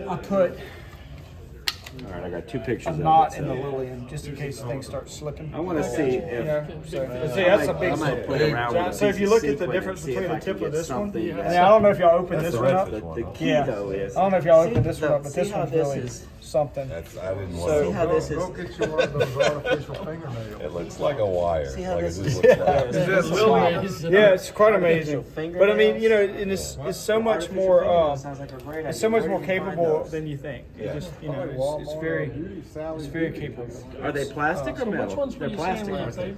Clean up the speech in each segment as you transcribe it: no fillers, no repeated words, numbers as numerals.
I put All right, I got 2 pictures a of knot it. in the lilium just in case things start slipping. I want to see if So that's a big. I might play around with a So if piece you of look at the sequin difference and see between if the I can tip get of this one, something and that's- I don't know if y'all opened That's this the one up. redfish one. The key Yeah. though is I don't know if y'all see opened this one the- up, but see this how one's this really is- something. I didn't want See to. how this is. Go get you one of those artificial fingernails. It looks like a wire. See how like this it is? just looks like. Is that little? Yeah, it's quite amazing. Artificial But I mean, you know, fingernails? and it's so much Artificial more. fingernails sounds like a great It's idea. so much Where more do you find capable those? than you think. Yeah. It just, you know, it's very capable. Are they plastic or metal? Which ones were They're you plastic, seeing aren't they?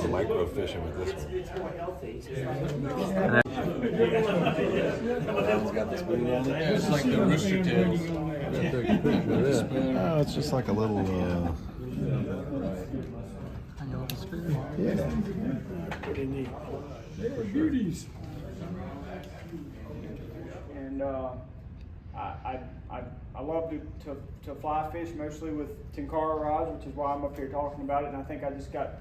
Micro fishing with this one. It's like the rooster tails. Oh, it's just like a little. Yeah. And I love to fly fish mostly with Tenkara rods, which is why I'm up here talking about it. And I think I just got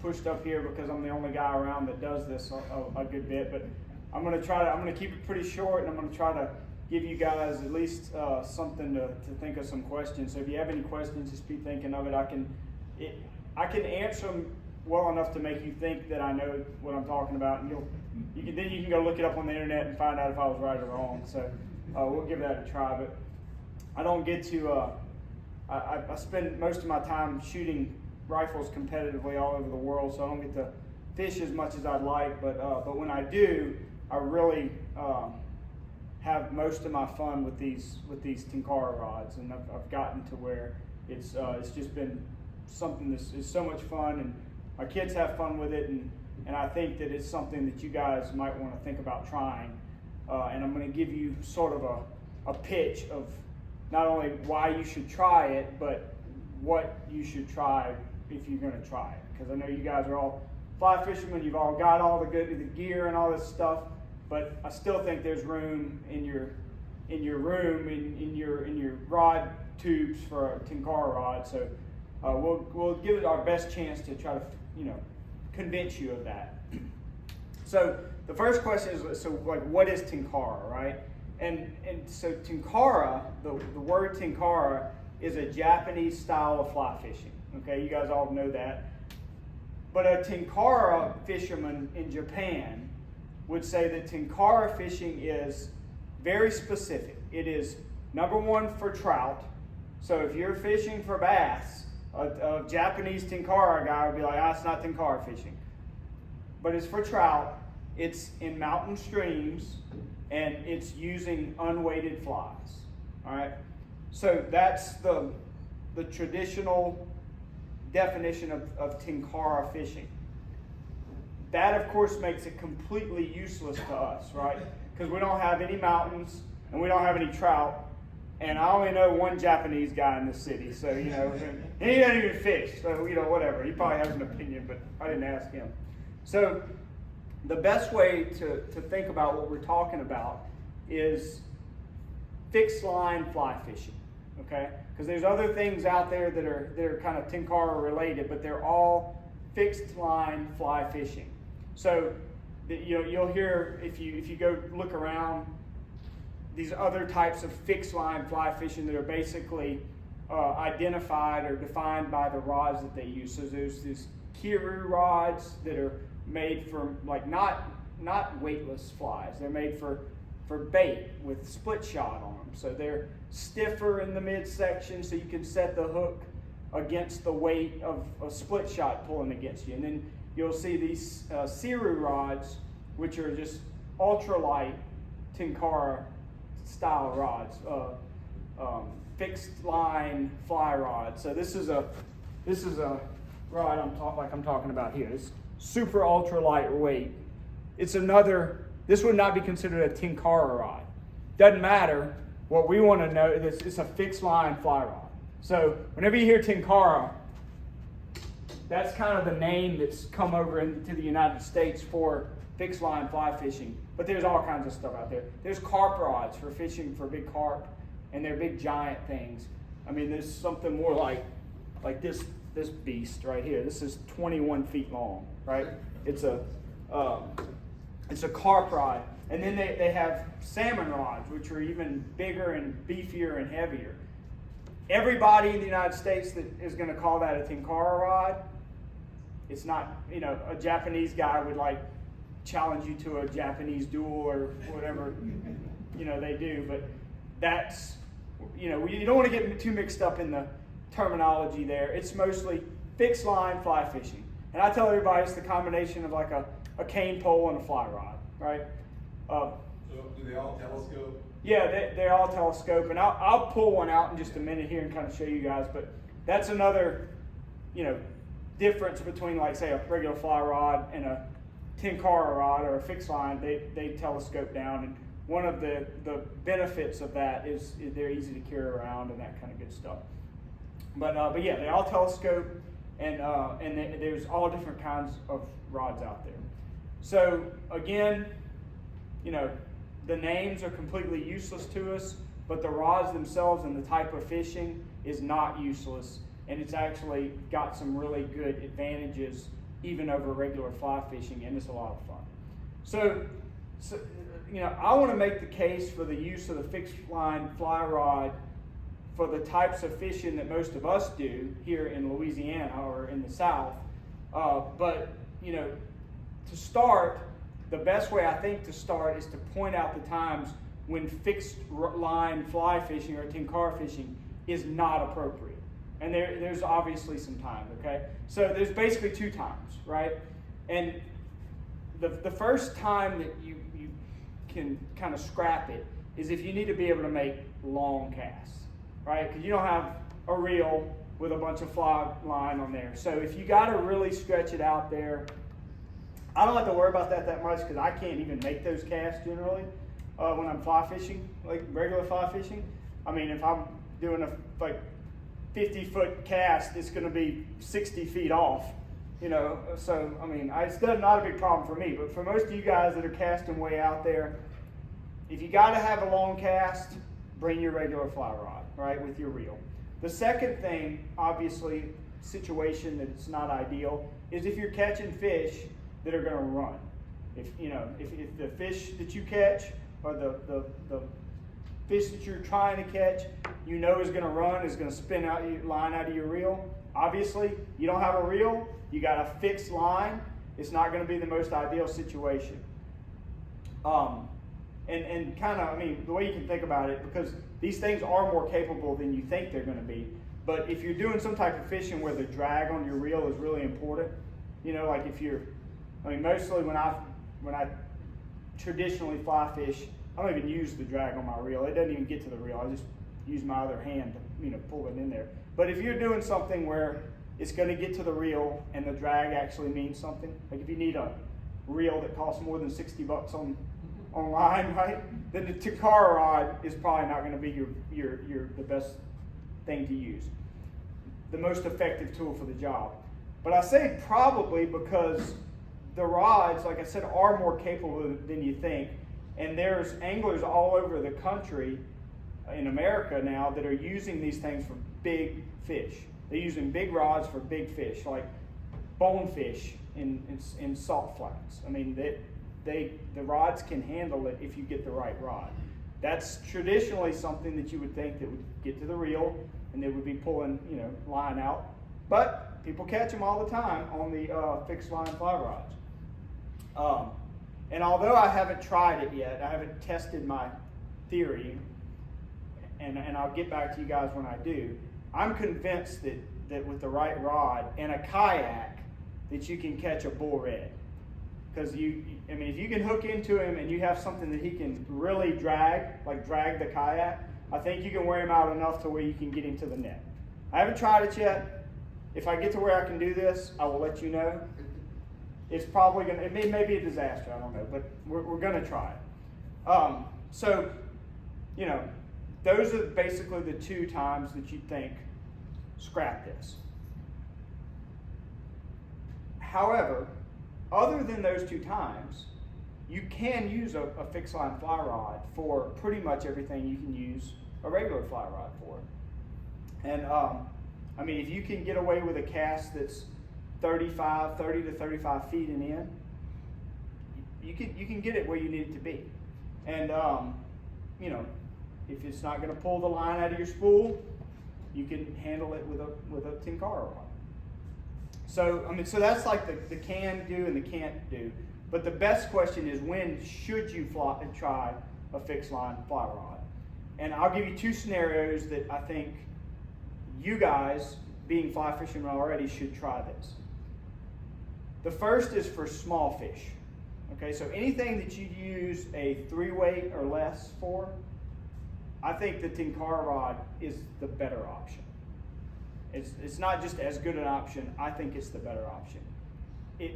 pushed up here because I'm the only guy around that does this a good bit. But I'm gonna keep it pretty short, and I'm gonna try to give you guys at least something to think of some questions. So if you have any questions, just be thinking of it. I can answer them well enough to make you think that I know what I'm talking about, and you can go look it up on the internet and find out if I was right or wrong. So we'll give that a try. But I don't get to. I spend most of my time shooting rifles competitively all over the world, so I don't get to fish as much as I'd like. But when I do, I really have most of my fun with these Tenkara rods, and I've gotten to where it's just been something that is so much fun, and my kids have fun with it, and I think that it's something that you guys might want to think about trying. And I'm going to give you sort of a pitch of not only why you should try it, but what you should try if you're going to try it. Because I know you guys are all fly fishermen, you've all got all the gear and all this stuff, but I still think there's room in your rod tubes for a Tenkara rod. So we'll give it our best chance to try to convince you of that. So the first question is, so like, what is Tenkara, right? And so Tenkara, the word Tenkara is a Japanese style of fly fishing. Okay, you guys all know that. But a Tenkara fisherman in Japan would say that Tenkara fishing is very specific. It is number one for trout. So if you're fishing for bass, a Japanese Tenkara guy would be like, it's not Tenkara fishing. But it's for trout. It's in mountain streams, and it's using unweighted flies. All right. So that's the traditional definition of Tenkara fishing. That, of course, makes it completely useless to us, right? Because we don't have any mountains and we don't have any trout. And I only know one Japanese guy in the city, so, and he doesn't even fish, so, whatever. He probably has an opinion, but I didn't ask him. So the best way to think about what we're talking about is fixed line fly fishing, okay? Because there's other things out there that are kind of Tenkara related, but they're all fixed line fly fishing. So you'll hear, if you go look around, these other types of fixed line fly fishing that are basically identified or defined by the rods that they use. So there's these Kiru rods that are made for not weightless flies. They're made for bait with split shot on them. So they're stiffer in the midsection, so you can set the hook against the weight of a split shot pulling against you. And then you'll see these Siru rods, which are just ultralight Tenkara style rods, fixed line fly rod. So this is a rod I'm talking about here. It's super ultra lightweight. This would not be considered a Tenkara rod. Doesn't matter. What we want to know is it's a fixed line fly rod. So whenever you hear Tenkara, that's kind of the name that's come over into the United States for fixed line fly fishing. But there's all kinds of stuff out there. There's carp rods for fishing for big carp, and they're big giant things. I mean, there's something more like this beast right here. This is 21 feet long, right? It's a carp rod. And then they have salmon rods, which are even bigger and beefier and heavier. Everybody in the United States that is going to call that a Tenkara rod, it's not, a Japanese guy would like challenge you to a Japanese duel or whatever, they do. But that's, you don't want to get too mixed up in the terminology there. It's mostly fixed line fly fishing. And I tell everybody it's the combination of like a cane pole and a fly rod, right? So do they all telescope? Yeah, they're all telescope, and I'll pull one out in just a minute here and kind of show you guys. But that's another, difference between like say a regular fly rod and a Tenkara rod or a fixed line. They telescope down, and one of the benefits of that is they're easy to carry around and that kind of good stuff. But yeah, they all telescope, and there's all different kinds of rods out there. So again, the names are completely useless to us, but the rods themselves and the type of fishing is not useless, and it's actually got some really good advantages even over regular fly fishing, and it's a lot of fun. So I want to make the case for the use of the fixed line fly rod for the types of fishing that most of us do here in Louisiana or in the South. But to start, the best way I think to start is to point out the times when fixed line fly fishing or Tenkara fishing is not appropriate. And there's obviously some times, okay? So there's basically two times, right? And the first time that you can kind of scrap it is if you need to be able to make long casts, right? Because you don't have a reel with a bunch of fly line on there. So if you got to really stretch it out there, I don't have to worry about that much because I can't even make those casts generally when I'm fly fishing, like regular fly fishing. I mean, if I'm doing a 50-foot cast, it's going to be 60 feet off, So, I mean, it's not a big problem for me, but for most of you guys that are casting way out there, if you got to have a long cast, bring your regular fly rod, right, with your reel. The second thing, obviously, situation that it's not ideal, is if you're catching fish that are going to run. If the fish that you catch or the fish that you're trying to catch, is going to run, is going to spin out your line out of your reel. Obviously, you don't have a reel, you got a fixed line. It's not going to be the most ideal situation. And kind of, the way you can think about it, because these things are more capable than you think they're going to be. But if you're doing some type of fishing where the drag on your reel is really important, like if you're, mostly when I traditionally fly fish, I don't even use the drag on my reel. It doesn't even get to the reel. I just use my other hand to pull it in there. But if you're doing something where it's going to get to the reel and the drag actually means something, like if you need a reel that costs more than $60 online, right? Then the Tenkara rod is probably not going to be the best thing to use, the most effective tool for the job. But I say probably because the rods, like I said, are more capable than you think. And there's anglers all over the country in America now that are using these things for big fish. They're using big rods for big fish, like bonefish in salt flats. The rods can handle it if you get the right rod. That's traditionally something that you would think that would get to the reel and they would be pulling, line out. But people catch them all the time on the fixed line fly rods. And although I haven't tried it yet, I haven't tested my theory, and I'll get back to you guys when I do, I'm convinced that with the right rod and a kayak that you can catch a bull red. Because if you can hook into him and you have something that he can really drag the kayak, I think you can wear him out enough to where you can get him to the net. I haven't tried it yet. If I get to where I can do this, I will let you know. It's probably it may be a disaster, I don't know, but we're going to try it. So, those are basically the two times that you think, scrap this. However, other than those two times, you can use a fixed line fly rod for pretty much everything you can use a regular fly rod for. And if you can get away with a cast that's 30 to 35 feet and in, you can get it where you need it to be. And, you know, if it's not going to pull the line out of your spool, you can handle it with a Tenkara rod. So, I mean, so that's like the can do and the can't do. But the best question is, when should you try a fixed line fly rod? And I'll give you two scenarios that I think you guys, being fly fishermen already, should try this. The first is for small fish. Okay, so anything that you use a 3-weight or less for, I think the Tenkara rod is the better option. It's not just as good an option, I think it's the better option.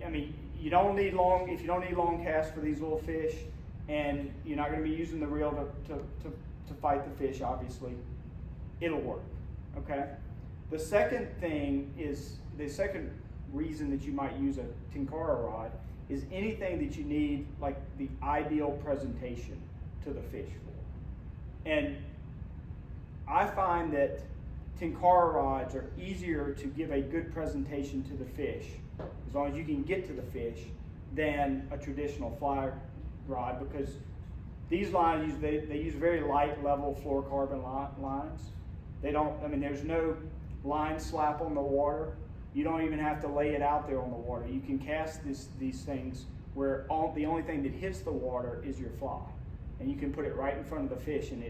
I mean, you don't need long, if you don't need long casts for these little fish, and you're not going to be using the reel to fight the fish, obviously, it'll work, okay? The second thing is, the second reason that you might use a Tenkara rod is anything that you need, like the ideal presentation to the fish for. And I find that Tenkara rods are easier to give a good presentation to the fish, as long as you can get to the fish, than a traditional fly rod, because these lines, they use very light level fluorocarbon lines. They don't, I mean, there's no line slap on the water. You don't even have to lay it out there on the water. You can cast these things where the only thing that hits the water is your fly. And you can put it right in front of the fish, and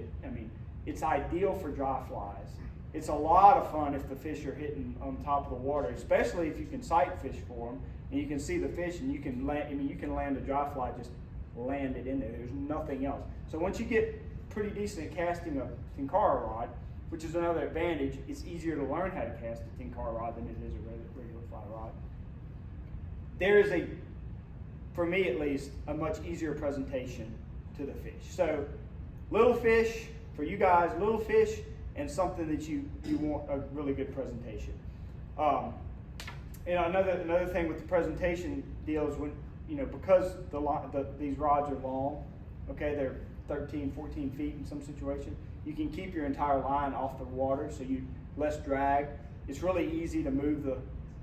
it's ideal for dry flies. It's a lot of fun if the fish are hitting on top of the water, especially if you can sight fish for them, and you can see the fish, and you can land a dry fly, just land it in there. There's nothing else. So once you get pretty decent at casting a Tenkara rod, which is another advantage, it's easier to learn how to cast a Tenkara rod than it is a regular fly rod. There is for me at least, a much easier presentation to the fish. So little fish, for you guys, little fish, and something that you want a really good presentation. Another thing with the presentation deal is when, because these rods are long, okay, they're 13, 14 feet in some situation, you can keep your entire line off the water, so less drag. It's really easy to move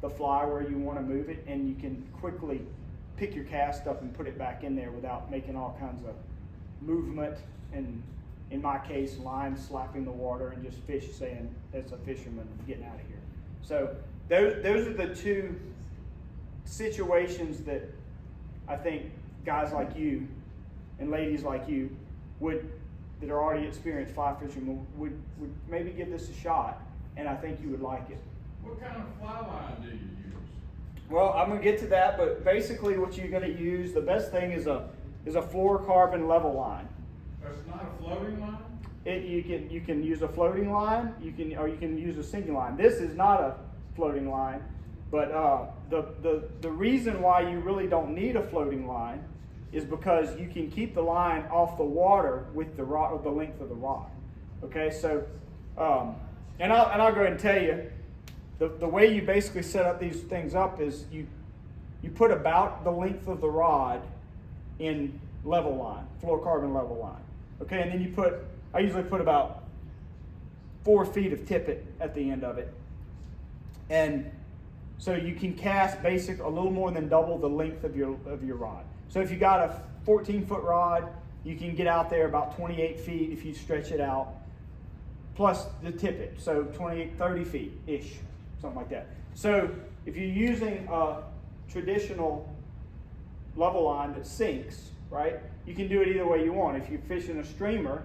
the fly where you want to move it, and you can quickly pick your cast up and put it back in there without making all kinds of movement, and in my case, line slapping the water and just fish saying, "That's a fisherman getting out of here." So those are the two situations that I think guys like you and ladies like you that are already experienced fly fishermen would maybe give this a shot, and I think you would like it. What kind of fly line do you use? Well, I'm gonna get to that, but basically what you're gonna use, the best thing is a fluorocarbon level line. That's not a floating line? You can use a floating line, or you can use a sinking line. This is not a floating line, but the reason why you really don't need a floating line is because you can keep the line off the water with the rod, or the length of the rod. Okay, so and I'll go ahead and tell you, the way you basically set up these things up is you put about the length of the rod in level line, fluorocarbon level line. Okay, and then I usually put about 4 feet of tippet at the end of it. And so you can cast a little more than double the length of your rod. So if you got a 14-foot rod, you can get out there about 28 feet if you stretch it out, plus the tippet, so 28, 30 feet-ish, something like that. So if you're using a traditional level line that sinks, right, you can do it either way you want. If you're fishing a streamer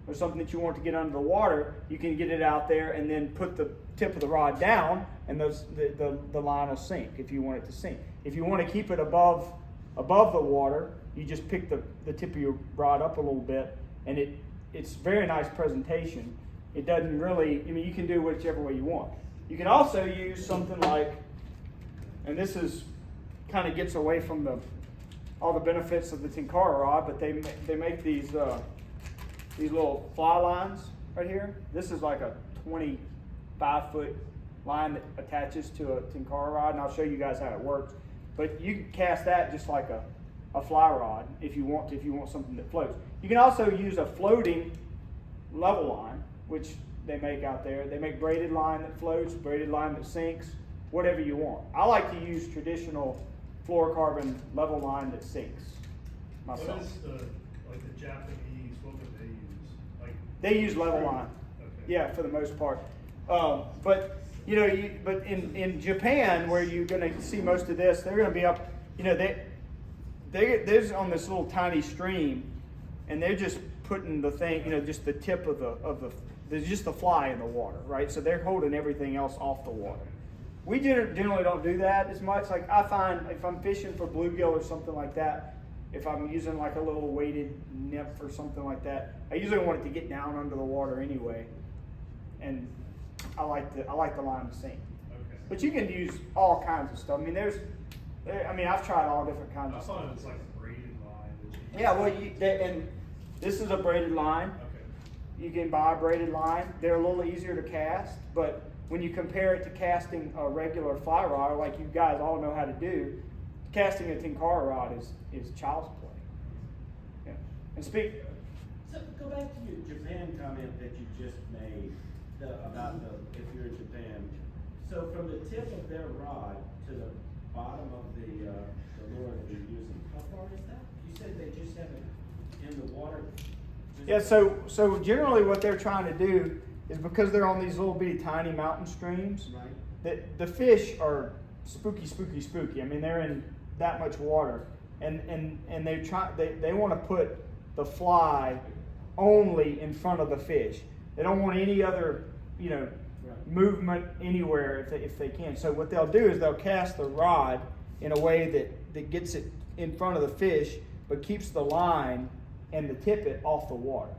or something that you want to get under the water, you can get it out there and then put the tip of the rod down, and the line will sink if you want it to sink. If you want to keep it above the water, you just pick the tip of your rod up a little bit, and it's very nice presentation. It doesn't really, you can do whichever way you want. You can also use something like, and this is kind of gets away from all the benefits of the Tenkara rod, but they make these little fly lines right here. This is like a 25-foot line that attaches to a Tenkara rod, and I'll show you guys how it works. But you can cast that just like a fly rod if you want something that floats. You can also use a floating level line, which they make out there. They make braided line that floats, braided line that sinks, whatever you want. I like to use traditional fluorocarbon level line that sinks myself. What is the Like the Japanese, what would they use? Like They use level line. Okay. Yeah, for the most part. But you know, but in Japan, where you're going to see most of this, they're going to be up. You know, they're on this little tiny stream, and they're just putting the thing. You know, just the tip of the. There's just the fly in the water, right? So they're holding everything else off the water. We generally don't do that as much. Like I find if I'm fishing for bluegill or something like that, if I'm using like a little weighted nymph or something like that, I usually want it to get down under the water anyway. And I like the line to sink. Okay. But you can use all kinds of stuff. I mean, I've tried all different kinds I of thought stuff. it was like a braided line. That you Yeah, well, and this is a braided line. Okay. You can buy a braided line. They're a little easier to cast, but when you compare it to casting a regular fly rod, like you guys all know how to do, casting a Tenkara rod is child's play. Yeah. And So go back to your Japan comment that you just made about if you're in Japan. So from the tip of their rod to the bottom of the lure that they're using, how far is that? You said they just have it in the water. Yeah, so generally what they're trying to do is because they're on these little bitty tiny mountain streams, Right. that the fish are spooky. I mean, they're in that much water, and they want to put the fly only in front of the fish. They don't want any other, you know, movement anywhere if they can. So what they'll do is they'll cast the rod in a way that gets it in front of the fish, but keeps the line and the tippet off the water.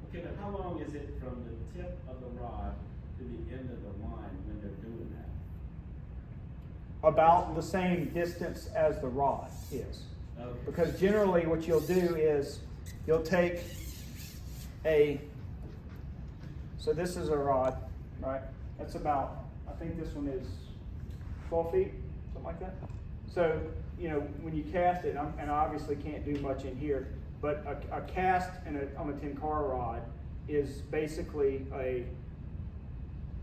Okay, now how long is it from the tip of the rod to the end of the line when they're doing that? About the same distance as the rod is. Okay. Because generally what you'll do is you'll take so this is a rod, right? That's about, I think this one is 12 feet, something like that. So, you know, when you cast it, and I obviously can't do much in here, but a cast on a Tenkara rod is basically a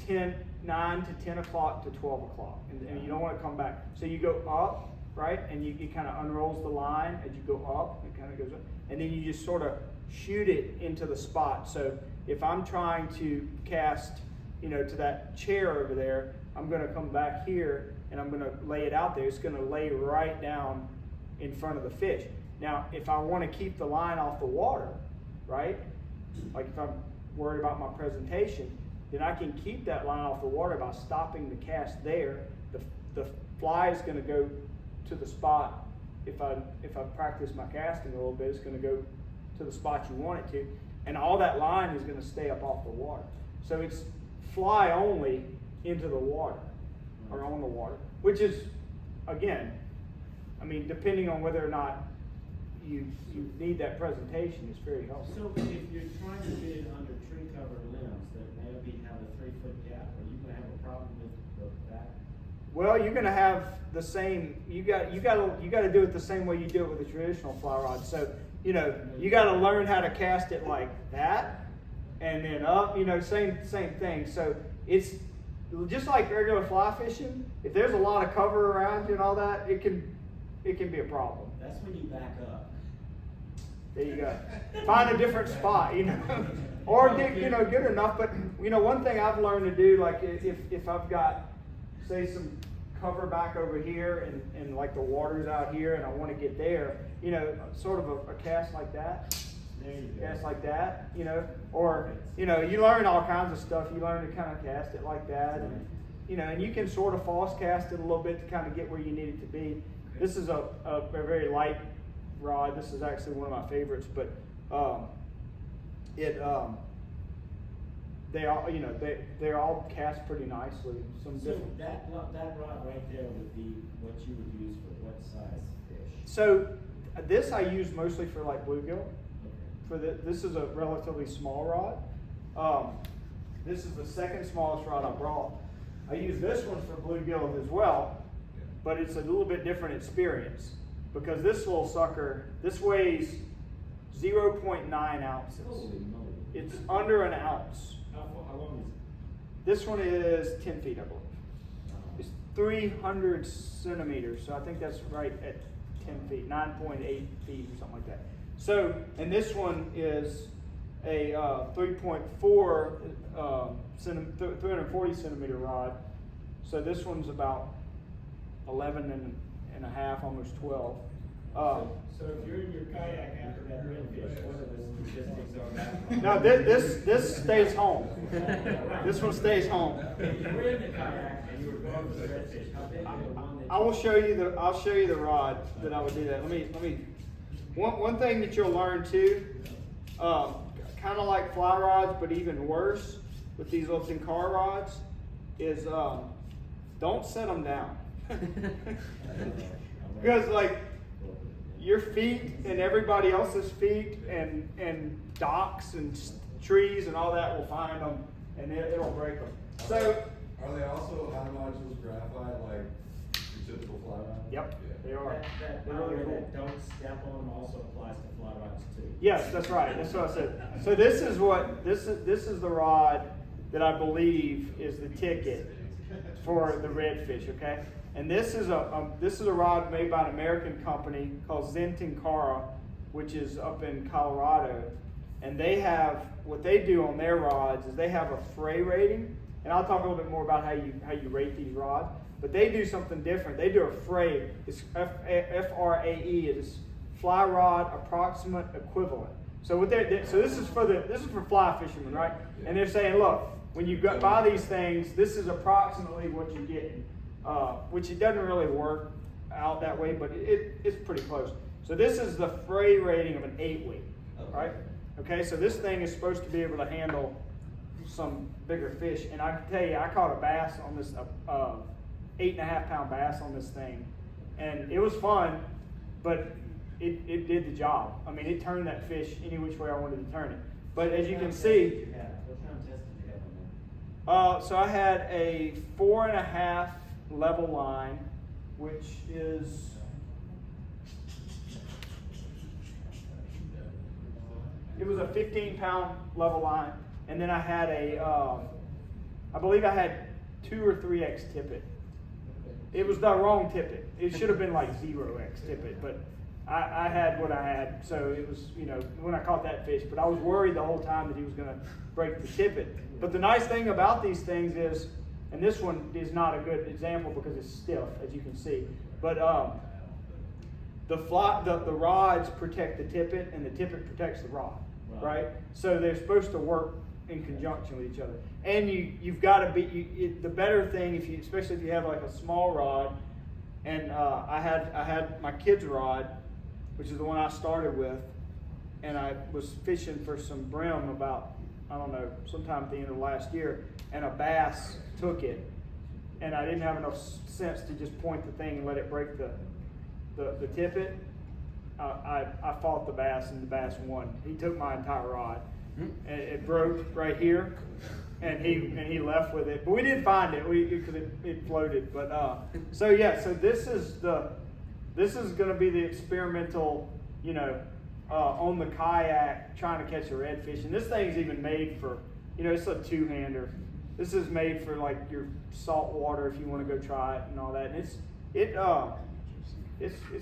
9 to 10 o'clock to 12 o'clock. And you don't want to come back. So you go up, right? And it kind of unrolls the line as you go up. It kind of goes up. And then you just sort of shoot it into the spot. So if I'm trying to cast, you know, to that chair over there, I'm going to come back here and I'm going to lay it out there. It's going to lay right down in front of the fish. Now, if I want to keep the line off the water, right? Like if I'm worried about my presentation, then I can keep that line off the water by stopping the cast there. The fly is going to go to the spot. If I practice my casting a little bit, it's going to go to the spot you want it to, and all that line is going to stay up off the water. So it's fly only into the water or on the water, which is, again, I mean, depending on whether or not you need that presentation, it's very helpful. So if you're trying to fit it under tree covered limbs that maybe have a 3-foot gap, are you going to have a problem with that? Well, you're going to have the same. You got to do it the same way you do it with a traditional fly rod. So you know you got to learn how to cast it like that, and then up. You know, same thing. So it's just like regular fly fishing. If there's a lot of cover around you and all that, it can be a problem. That's when you back up. There you go. Find a different spot, you know, or get, you know, good enough. But you know, one thing I've learned to do, like if I've got, say, some cover back over here and like the water's out here and I want to get there, you know, sort of a cast like that. There you go. Cast like that, you know, or you know, you learn all kinds of stuff. You learn to kind of cast it like that, and you know, and you can sort of false cast it a little bit to kind of get where you need it to be. This is a very light rod. This is actually one of my favorites, but they're all cast pretty nicely. Some So different. that rod right there would be what you would use for what size fish? So this I use mostly for like bluegill. Okay. This is a relatively small rod. This is the second smallest rod I brought. I use this one for bluegill as well, but it's a little bit different experience because this little sucker, this weighs 0.9 ounces. Holy moly. It's under an ounce. How long is it? This one is 10 feet, I believe. It's 300 centimeters, so I think that's right at 10 feet, 9.8 feet or something like that. So, and this one is a 3.4 340 centimeter rod. So this one's about 11 and a half, almost 12. So if you're in your kayak after that redfish, what are the statistics on that? Now this stays home. This one stays home. If you were in the kayak and you were going for the redfish, how big was the one that? I'll show you the rod that I would do that. Let me. One thing that you'll learn too, kind of like fly rods, but even worse with these little Tenkara rods, is don't set them down. Because like your feet and everybody else's feet and docks and trees and all that will find them, and it'll break them. So Are they also high nodules graphite like your typical fly rod? yep, they are. That They're really cool. that don't step on also applies to fly rods too. Yes, that's right. That's what I said. So this is the rod that I believe is the ticket for the redfish. Okay, and this is a rod made by an American company called Tenkara, which is up in Colorado, and they have what they do on their rods is they have a fray rating, and I'll talk a little bit more about how you rate these rods. But they do something different. They do a fray. It's FRAE. It is fly rod approximate equivalent. So what so this is for fly fishermen, right? And they're saying, look, when you buy these things, this is approximately what you're getting, which it doesn't really work out that way, but it's pretty close. So this is the fray rating of an 8-weight, right? Okay, so this thing is supposed to be able to handle some bigger fish, and I can tell you, I caught a bass on this 8.5 pound bass on this thing, and it was fun, but it did the job. I mean, it turned that fish any which way I wanted to turn it. But as you can see, What kind of test did you have on that? so I had a 4.5 level line, which is it was a 15 pound level line, and then I had I believe I had 2 or 3x tippet. It was the wrong tippet. It should have been like 0x tippet, but I had what I had, so it was, when I caught that fish. But I was worried the whole time that he was going to break the tippet. But the nice thing about these things is, and this one is not a good example because it's stiff, as you can see, but the rods protect the tippet, and the tippet protects the rod, right? So they're supposed to work in conjunction with each other. And you've got to be the better thing especially if you have like a small rod. And I had my kid's rod, which is the one I started with, and I was fishing for some brim about, I don't know, sometime at the end of last year, and a bass took it, and I didn't have enough sense to just point the thing and let it break the tippet. I fought the bass, and the bass won. He took my entire rod, and it broke right here, and he left with it. But we did find it because it floated. But so this is going to be the experimental, on the kayak trying to catch a redfish. And this thing's even made for, it's a 2-hander. This is made for like your saltwater if you want to go try it and all that. And it's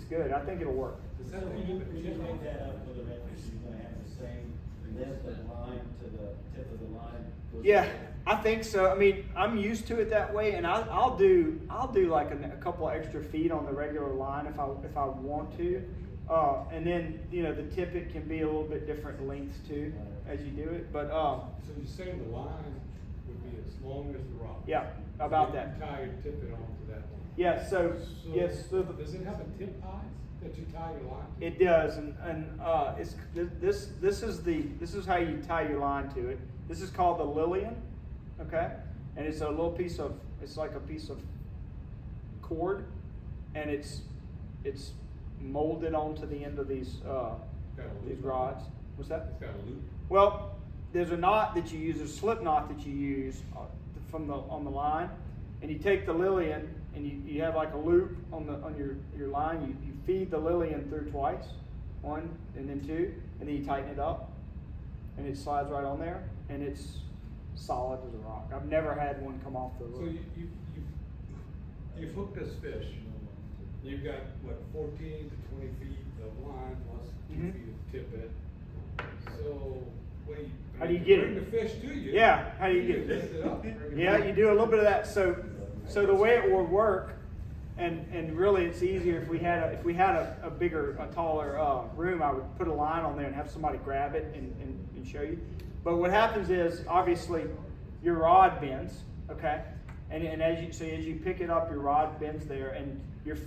good. I think it'll work. So when you make that up for the redfish, you're going to have the same length of line to the tip of the line? Yeah, I think so. I mean, I'm used to it that way, and I'll do like a couple of extra feet on the regular line if I want to, and then the tippet can be a little bit different lengths too as you do it. But So you're saying the line would be as long as the rod? yeah, about So that. you tie your tippet onto that one? Yeah. So yes. So Does it have a tip ties that you tie your line to? it does, and it's this is how you tie your line to it. This is called the Lillian, okay, and it's like a piece of cord, and it's molded onto the end of these rods. What's that? It's got a loop. Well, there's a knot that you use, a slip knot that you use on the line, and you take the Lillian and you have like a loop on your line. You feed the Lillian through twice, 1 and then 2, and then you tighten it up, and it slides right on there, and it's solid as a rock. I've never had one come off the So loop. you've hooked this fish, You've got, what, 14 to 20 feet of line plus 2 Mhm. feet of tippet. So, what do you? How do you get bring it? the fish to you? Yeah, how do you get it? Lift it up, bring it Yeah, back. you do a little bit of that. So the way it would work, and really it's easier if we had a bigger, a taller room. I would put a line on there and have somebody grab it and show you. But what happens is obviously your rod bends, okay, and as you pick it up, your rod bends there, and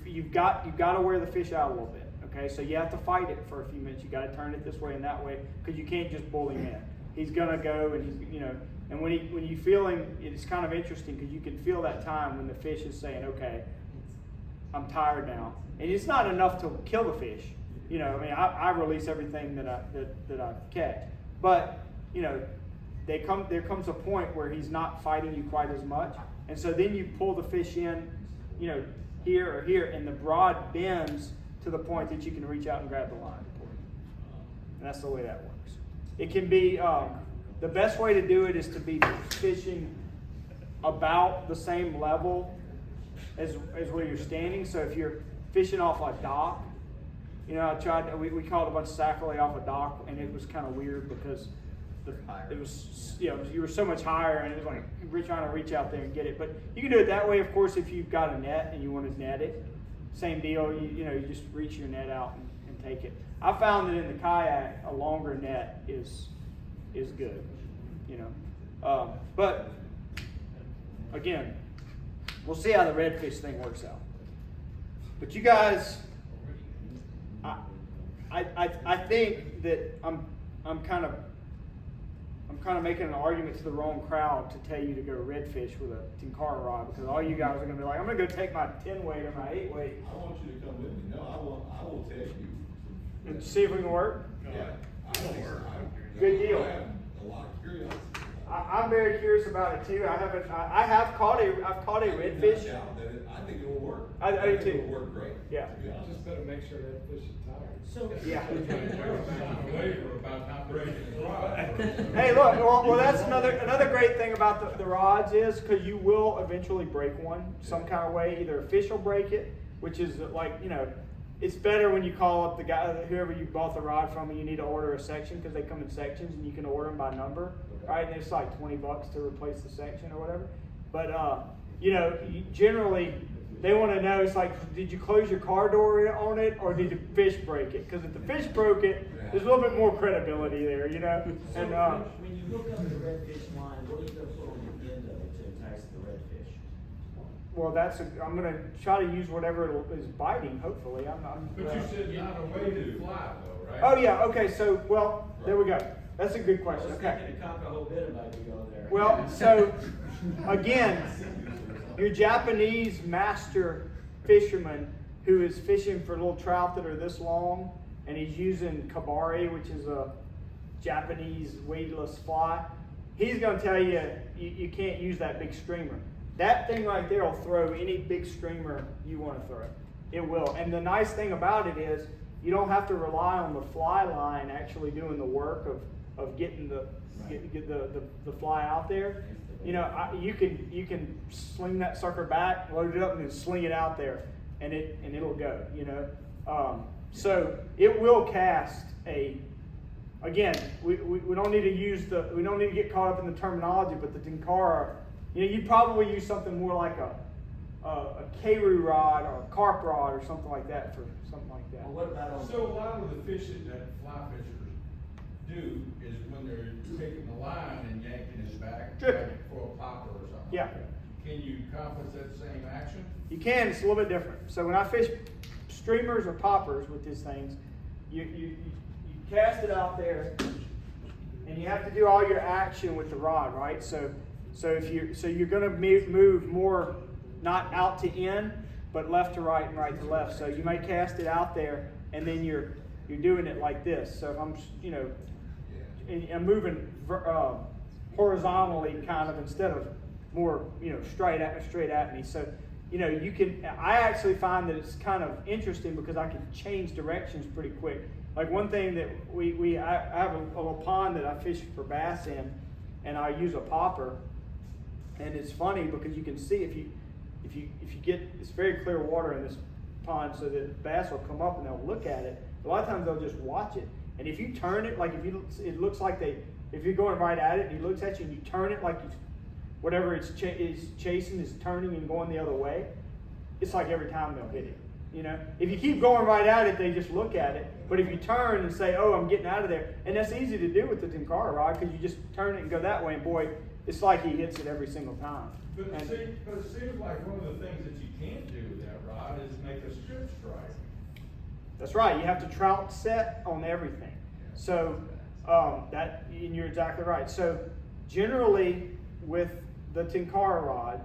you've got to wear the fish out a little bit, okay. So you have to fight it for a few minutes. You got to turn it this way and that way because you can't just pull him in. He's gonna go, and he's and when you feel him, it's kind of interesting because you can feel that time when the fish is saying, okay, I'm tired now, and it's not enough to kill the fish. I mean, I release everything that I catch, but there comes a point where he's not fighting you quite as much, and so then you pull the fish in, here or here, and the rod bends to the point that you can reach out and grab the line. And that's the way that works. It can be, the best way to do it is to be fishing about the same level as where you're standing. So if you're fishing off a dock, we caught a bunch of sacrolet off a dock, and it was kind of weird because it was, you were so much higher, and it was like we're trying to reach out there and get it. But you can do it that way, of course, if you've got a net and you want to net it. Same deal, you just reach your net out and take it. I found that in the kayak, a longer net is good, but again, we'll see how the redfish thing works out. But you guys, I think that I'm kind of making an argument to the wrong crowd to tell you to go redfish with a Tenkara rod, because all you guys are going to be like, I'm going to go take my 10 weight or my 8 weight I want you to come with me. No, I will tell you. and see if we can work. Yeah. Good deal. I have a lot of curiosity. I'm very curious about it too. I've caught a redfish. I think it will work. I do think too. it will work great. Yeah. To be honest. Just better make sure that fish is tired. So, Yeah. Waiver about not breaking the rod. Hey, look. Well, that's another great thing about the rods is because you will eventually break one some kind of way. Either a fish will break it, which is like it's better when you call up the guy, whoever you bought the rod from, and you need to order a section because they come in sections and you can order them by number, right? And it's like $20 to replace the section or whatever. But generally they want to know, it's like, did you close your car door on it or did the fish break it? Because if the fish broke it, there's a little bit more credibility there, And when you look up the redfish line, what are you going to put on the end of it to entice the redfish? well, I'm going to try to use whatever is biting. Hopefully, But you said not a way to fly though, right? Oh yeah. Okay. So there we go. That's a good question. I was Okay. thinking a cock a whole bit about you going there. Well, so again, your Japanese master fisherman who is fishing for little trout that are this long, and he's using kabare, which is a Japanese weedless fly, he's going to tell you you can't use that big streamer. That thing right there will throw any big streamer you want to throw. It will. And the nice thing about it is you don't have to rely on the fly line actually doing the work of getting get the fly out there. You can sling that sucker back, load it up, and then sling it out there, and it'll go. So it will cast a. Again, we don't need to get caught up in the terminology, but the Tenkara, you'd probably use something more like a Karu rod or a carp rod or something like that for something like that. Well, what about on So a lot of the fishing that fly fishers do is when they're taking the line and yanking it back Tripping. like for a popper or something. Yeah. Can you accomplish that same action? You can. It's a little bit different. So when I fish streamers or poppers with these things, you cast it out there, and you have to do all your action with the rod, right? So you're going to move more, not out to in, but left to right and right to left. So you may cast it out there, and then you're doing it like this. So if I'm moving horizontally, kind of, instead of more straight at me. So you can. I actually find that it's kind of interesting because I can change directions pretty quick. Like one thing that I have a little pond that I fish for bass in, and I use a popper, and it's funny because you can see if you get, it's very clear water in this pond so that bass will come up and they'll look at it. A lot of times they'll just watch it. And if you turn it, like it looks like if you're going right at it and he looks at you and you turn it like whatever is chasing is turning and going the other way, it's like every time they'll hit it. You know, if you keep going right at it, they just look at it. But if you turn and say, "Oh, I'm getting out of there," and that's easy to do with the Tenkara rod because you just turn it and go that way, and boy, it's like he hits it every single time. But it seems like one of the things that you can't do with that rod is make a strip strike. That's right. You have to trout set on everything. So and you're exactly right. So generally, with the Tenkara rod,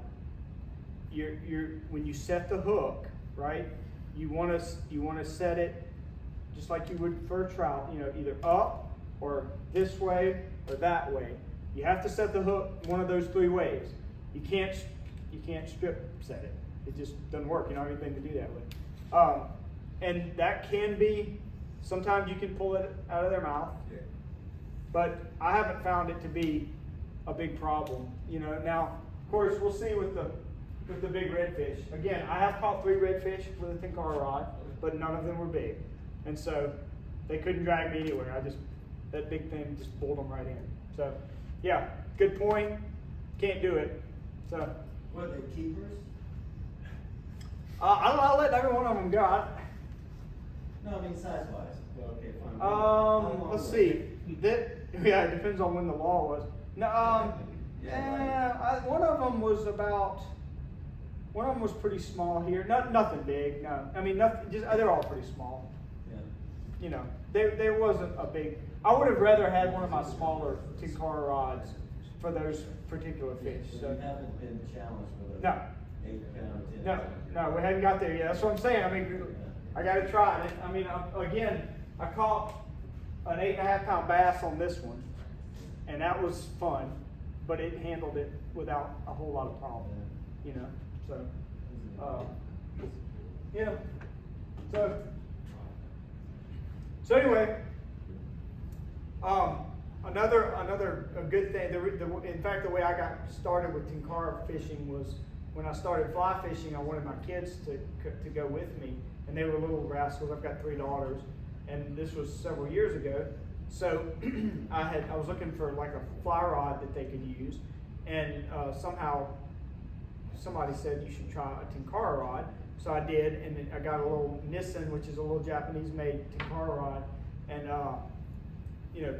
when you set the hook, right? You want to set it just like you would for a trout. You know, either up or this way or that way. You have to set the hook one of those three ways. You can't strip set it. It just doesn't work. You don't have anything to do that with. And that can be, sometimes you can pull it out of their mouth, but I haven't found it to be a big problem. You know, now of course we'll see with the big redfish. Again, I have caught 3 redfish with a Tenkara rod, but none of them were big, and so they couldn't drag me anywhere. That big thing just pulled them right in. So yeah, good point. Can't do it. So What, the keepers? I'll let every one of them go. No, I mean size-wise. Well, okay, fine. Let's see. Yeah, it depends on when the law was. No, one of them was pretty small here. Nothing big. No, I mean nothing. Just they're all pretty small. Yeah. You know, there wasn't a big. I would have rather had one of my smaller Tenkara rods for those particular fish. So So you haven't been challenged with a no, 8 pound, 10 no, we hadn't got there yet. That's what I'm saying. I mean, I got to try it. I mean, again, I caught an 8.5 pound bass on this one, and that was fun, but it handled it without a whole lot of problem. You know, so yeah. So anyway, another good thing. In fact, the way I got started with Tenkara fishing was when I started fly fishing. I wanted my kids to go with me, and they were little rascals. I've got 3 daughters, and this was several years ago. So I was looking for like a fly rod that they could use, and somehow somebody said you should try a Tenkara rod. So I did, and then I got a little Nissan, which is a little Japanese-made Tenkara rod, and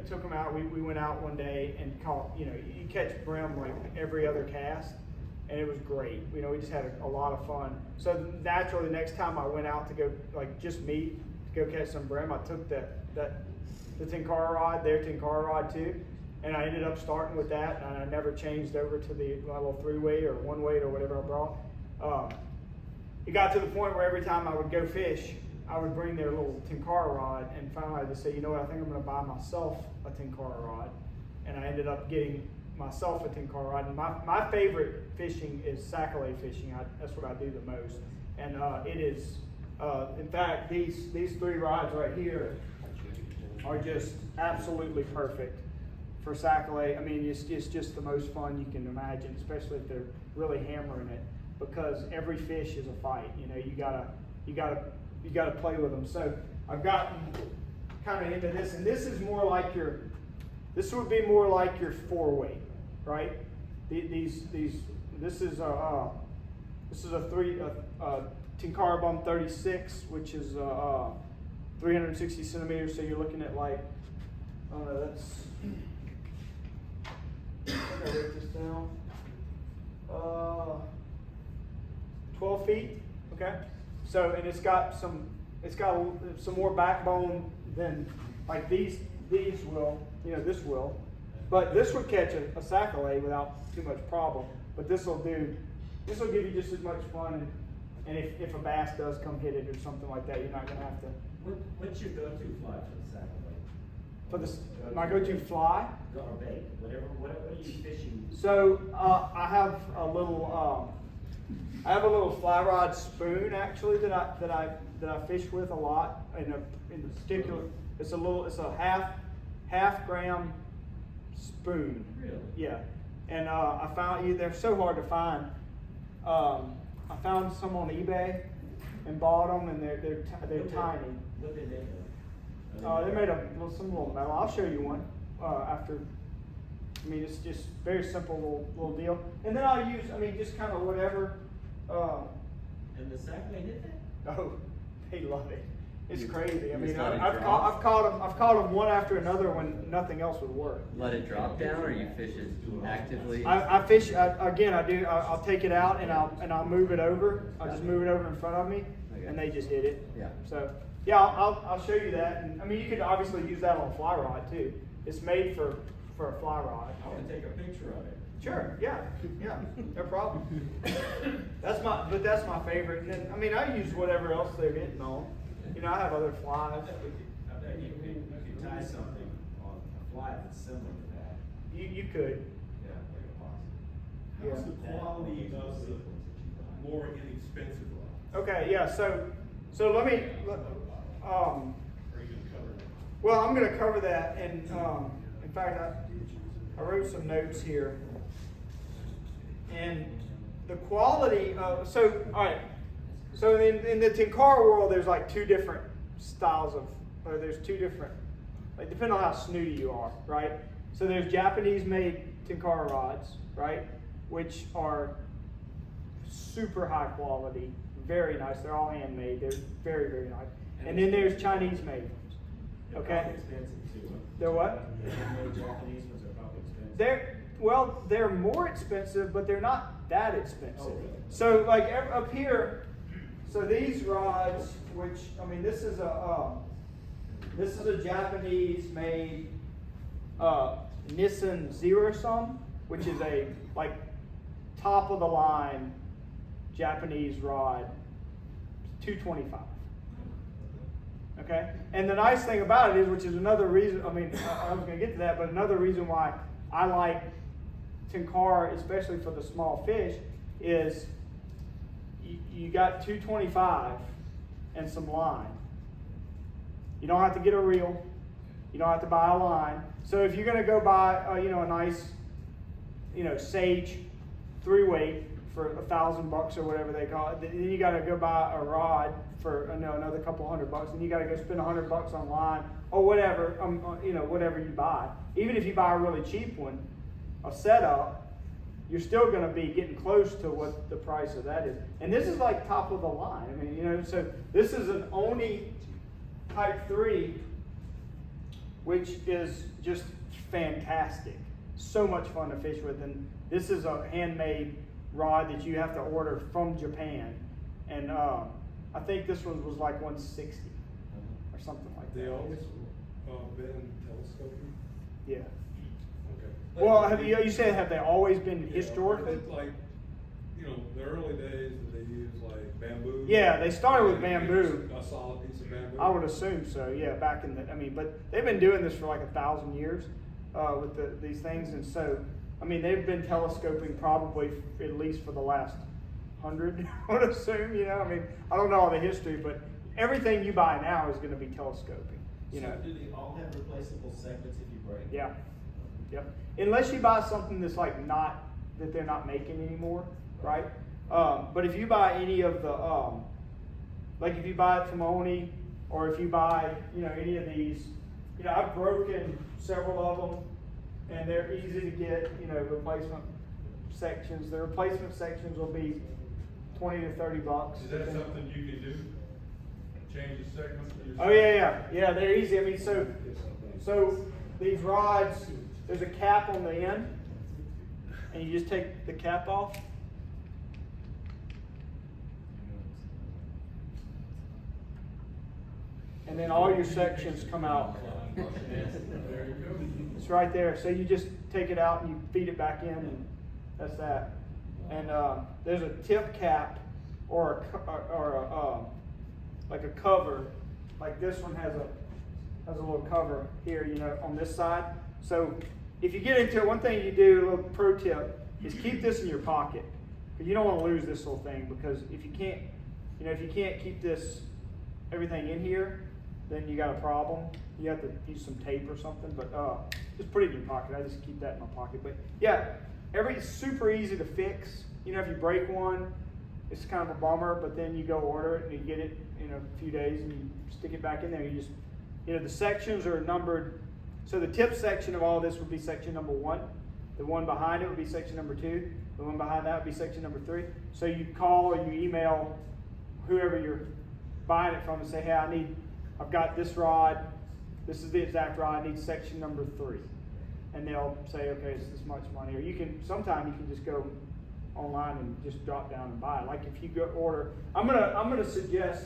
took them out. We went out one day and caught. You catch brim like every other cast, and it was great. We just had a lot of fun. So naturally, the next time I went out to go, like just me, to go catch some brim, I took the Tenkara rod, their Tenkara rod too, and I ended up starting with that, and I never changed over to my little 3-weight or 1-weight or whatever I brought. It got to the point where every time I would go fish, I would bring their little Tenkara rod, and finally I just say, you know what, I think I'm going to buy myself a Tenkara rod, and I ended up getting myself a Tenkara rod. And my favorite fishing is sac-a-lait fishing. That's what I do the most, and it is, in fact, these 3 rods right here are just absolutely perfect for sac-a-lait. I mean, it's just the most fun you can imagine, especially if they're really hammering it, because every fish is a fight. You gotta play with them. So I've gotten kind of into this, and this is more like this would be more like your 4-weight, right? This is a Tenkara Bum 36, which is 360 centimeters. So you're looking at like, I don't know, I think I wrote this down. 12 feet, okay? So, and it's got some more backbone than like these will, this will. But this would catch a sac-a-lait without too much problem. But this will give you just as much fun. And if a bass does come hit it or something like that, you're not gonna have to. What's your go-to fly for the sac-a-lait? My go-to fly? Or bait, whatever are you fishing? So I have a little fly rod spoon actually that I fish with a lot. In particular, it's a half gram spoon. Really? Yeah, and I found they're so hard to find. I found some on eBay, and bought them, and they're tiny. What they made of? They made some little metal. I'll show you one after. I mean, it's just very simple little deal. And then I'll use, I mean, just kind of whatever. And the sack they did that? Oh, they love it. It's You- crazy. I you mean, just let it I've drop? caught them one after another when nothing else would work. Let it drop down, or you fish it actively? I fish again. I'll take it out and I'll move it over. I'll just move it over in front of me, Okay. and they just hit it. Yeah. So yeah, I'll show you that. And I mean, you could obviously use that on a fly rod too. It's made for a fly rod. I wanna take a picture of it. Sure. Yeah. No problem. That's my favorite. And then I mean, I use whatever else they're hitting on. You know, I have other I flies. bet you could tie something on a fly that's similar to that. You could. Yeah, like a possum. Yeah. How's the quality of the more inexpensive rods? Okay. Yeah. So let me. Are you gonna cover that? Well, I'm going to cover that, and in fact, I wrote some notes here. And the quality of, so, all right, so in the Tenkara world, there's like two different styles of, or there's two different, like depending on how snooty you are, right? So there's Japanese-made Tenkara rods, right, which are super high quality, very nice. They're all handmade. They're very, very nice. And then there's Chinese-made ones. They're Okay. probably expensive too, huh? They're what? The handmade Japanese ones are probably expensive. They're more expensive, but they're not that expensive. Oh, really? So like up here, so these rods, which I mean, this is a Japanese made Nissan Zero Sum, which is a like top of the line Japanese rod, 225. Okay, and the nice thing about it is, which is another reason, I mean, I was going to get to that, but another reason why I like Tenkara, especially for the small fish, is you got 225 and some line. You don't have to get a reel. You don't have to buy a line. So if you're going to go buy, a nice, Sage 3-weight for $1,000 or whatever they call it, then you got to go buy a rod for another couple $100. Then you got to go spend $100 on line or whatever, whatever you buy. Even if you buy a really cheap one, a setup, you're still going to be getting close to what the price of that is. And this is like top of the line. I mean, so this is an Oni Type 3, which is just fantastic. So much fun to fish with. And this is a handmade rod that you have to order from Japan. And I think this one was like 160 or something like that. They always been telescoping? Yeah. Okay. Well, you said, have they always been Yeah, historically? it's like, the early days that they used like bamboo. Yeah, they started with And you bamboo. use a solid piece of bamboo. I would assume so, yeah, back in the, but they've been doing this for like 1,000 years with these things. And so, they've been telescoping probably at least for the last 100, I would assume, I don't know all the history, but everything you buy now is going to be telescoping, So do they all have replaceable segments if you break? Yeah. Yep. Unless you buy something that's like that they're not making anymore, right? But if you buy any of the, like if you buy it from Oni, or if you buy, any of these, I've broken several of them, and they're easy to get, replacement sections. The replacement sections will be $20 to $30. Is that something you can do? Change the segments for yourself? Oh yeah, they're easy. So these rods, there's a cap on the end, and you just take the cap off. And then all your sections come out. It's right there. So you just take it out and you feed it back in, and that's that. And there's a tip cap or like a cover, like this one has a little cover here, on this side. So if you get into it, one thing you do, a little pro tip, is keep this in your pocket, because you don't want to lose this little thing. Because if you can't keep everything in here, then you got a problem. You have to use some tape or something. But just put it in your pocket. I just keep that in my pocket. But yeah, super easy to fix. If you break one, it's kind of a bummer, but then you go order it and you get it in a few days and you stick it back in there. You just, the sections are numbered. So the tip section of all this would be section number 1. The one behind it would be section number 2. The one behind that would be section number 3. So you call or you email whoever you're buying it from and say, hey, I've got this rod. This is the exact rod. I need section number 3. And they'll say, okay, it's this much money. Or sometimes you can just go online and just drop down and buy it. Like if you go order, I'm gonna suggest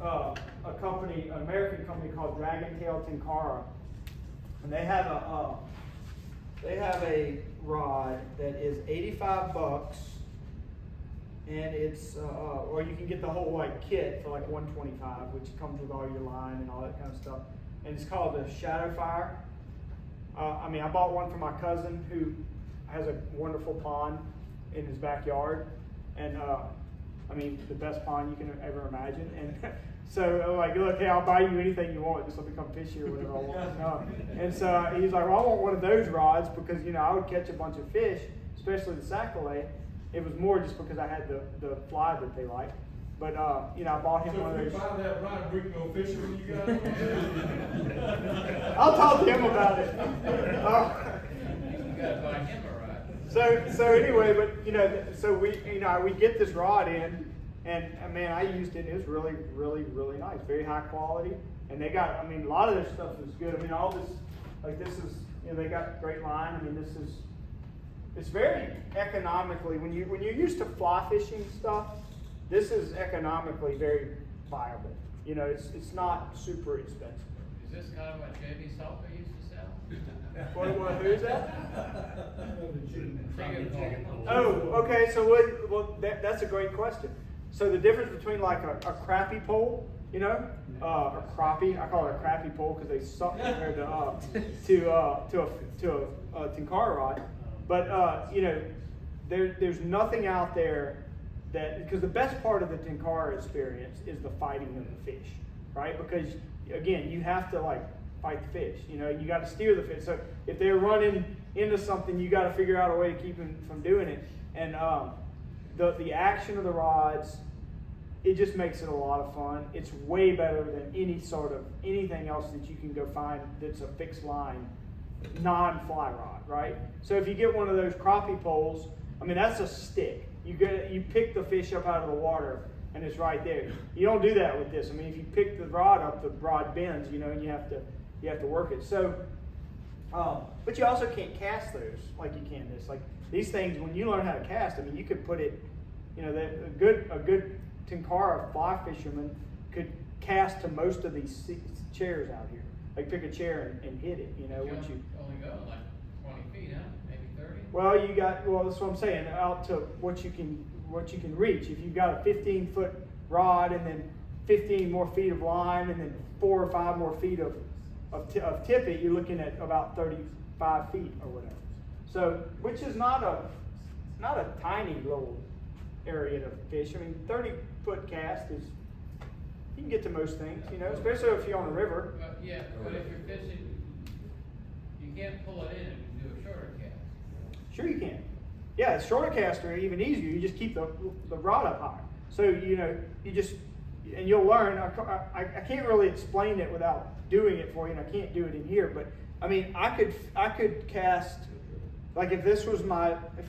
an American company called Dragontail Tenkara, and they have a rod that is $85, and it's or you can get the whole kit for like $125, which comes with all your line and all that kind of stuff. And it's called the Shadowfire. I bought one for my cousin who has a wonderful pond in his backyard, and the best pond you can ever imagine. And so I'm like, look, hey, I'll buy you anything you want, just let me come fish here or whatever I want. And so he's like, well, I want one of those rods because I would catch a bunch of fish, especially the sac-a-lay. It was more just because I had the fly that they like. But I bought him one of those. So if we buy that rod, we can go fishing when you guys. I'll talk to him about it. You gotta buy him a rod. So anyway, but so we get this rod in, and man, I used it. It was really, really, really nice, very high quality. And they got, a lot of their stuff is good. All this, this is, they got great line. It's very economically when you're used to fly fishing stuff. This is economically very viable. It's not super expensive. Is this kind of what J.B. Salter used to sell? Who's that? Chicken. Oh, okay. So that's a great question. So the difference between like a crappie pole, a crappie, I call it a crappie pole because they suck compared to a Tenkara rod. But there's nothing out there because the best part of the Tenkara experience is the fighting of the fish, right? Because again, you have to fight the fish. You got to steer the fish. So if they're running into something, you got to figure out a way to keep them from doing it. And the action of the rods, it just makes it a lot of fun. It's way better than anything else that you can go find that's a fixed line, non-fly rod, right? So if you get one of those crappie poles, that's a stick. You pick the fish up out of the water and it's right there. You don't do that with this. If you pick the rod up, the rod bends, and you have to work it. So, but you also can't cast those like you can this. Like these things, when you learn how to cast, you could put it, a good Tenkara fly fisherman could cast to most of these chairs out here. Like pick a chair and hit it, once you only go like 20 feet, huh? Maybe 30. Well, that's what I'm saying, out to what you can reach. If you've got a 15-foot rod and then 15 more feet of line and then 4 or 5 more feet of tippet, you're looking at about 35 feet or whatever. So, which is not a tiny little area to fish. 30-foot cast is, you can get to most things, especially if you're on a river. But if you're fishing, you can't pull it in and do a shorter cast. Sure you can. Yeah, shorter casts are even easier. You just keep the rod up high. So, and you'll learn. I can't really explain it without doing it for you, and I can't do it in here, but I could cast, like if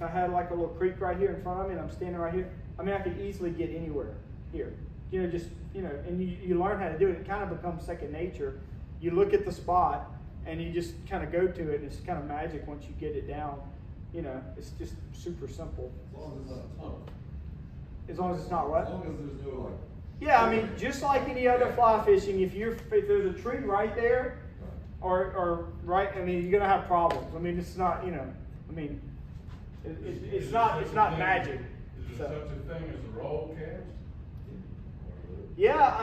I had like a little creek right here in front of me and I'm standing right here, I could easily get anywhere here. And you learn how to do it. It kind of becomes second nature. You look at the spot and you just kind of go to it, and it's kind of magic once you get it down. It's just super simple. As long as it's not what? As long as it's not what? As long as there's no Yeah, just like any other fly fishing, if there's a tree right there, or right, you're gonna have problems. It's not, it's not magic. Is there such a thing as a roll cast? Yeah,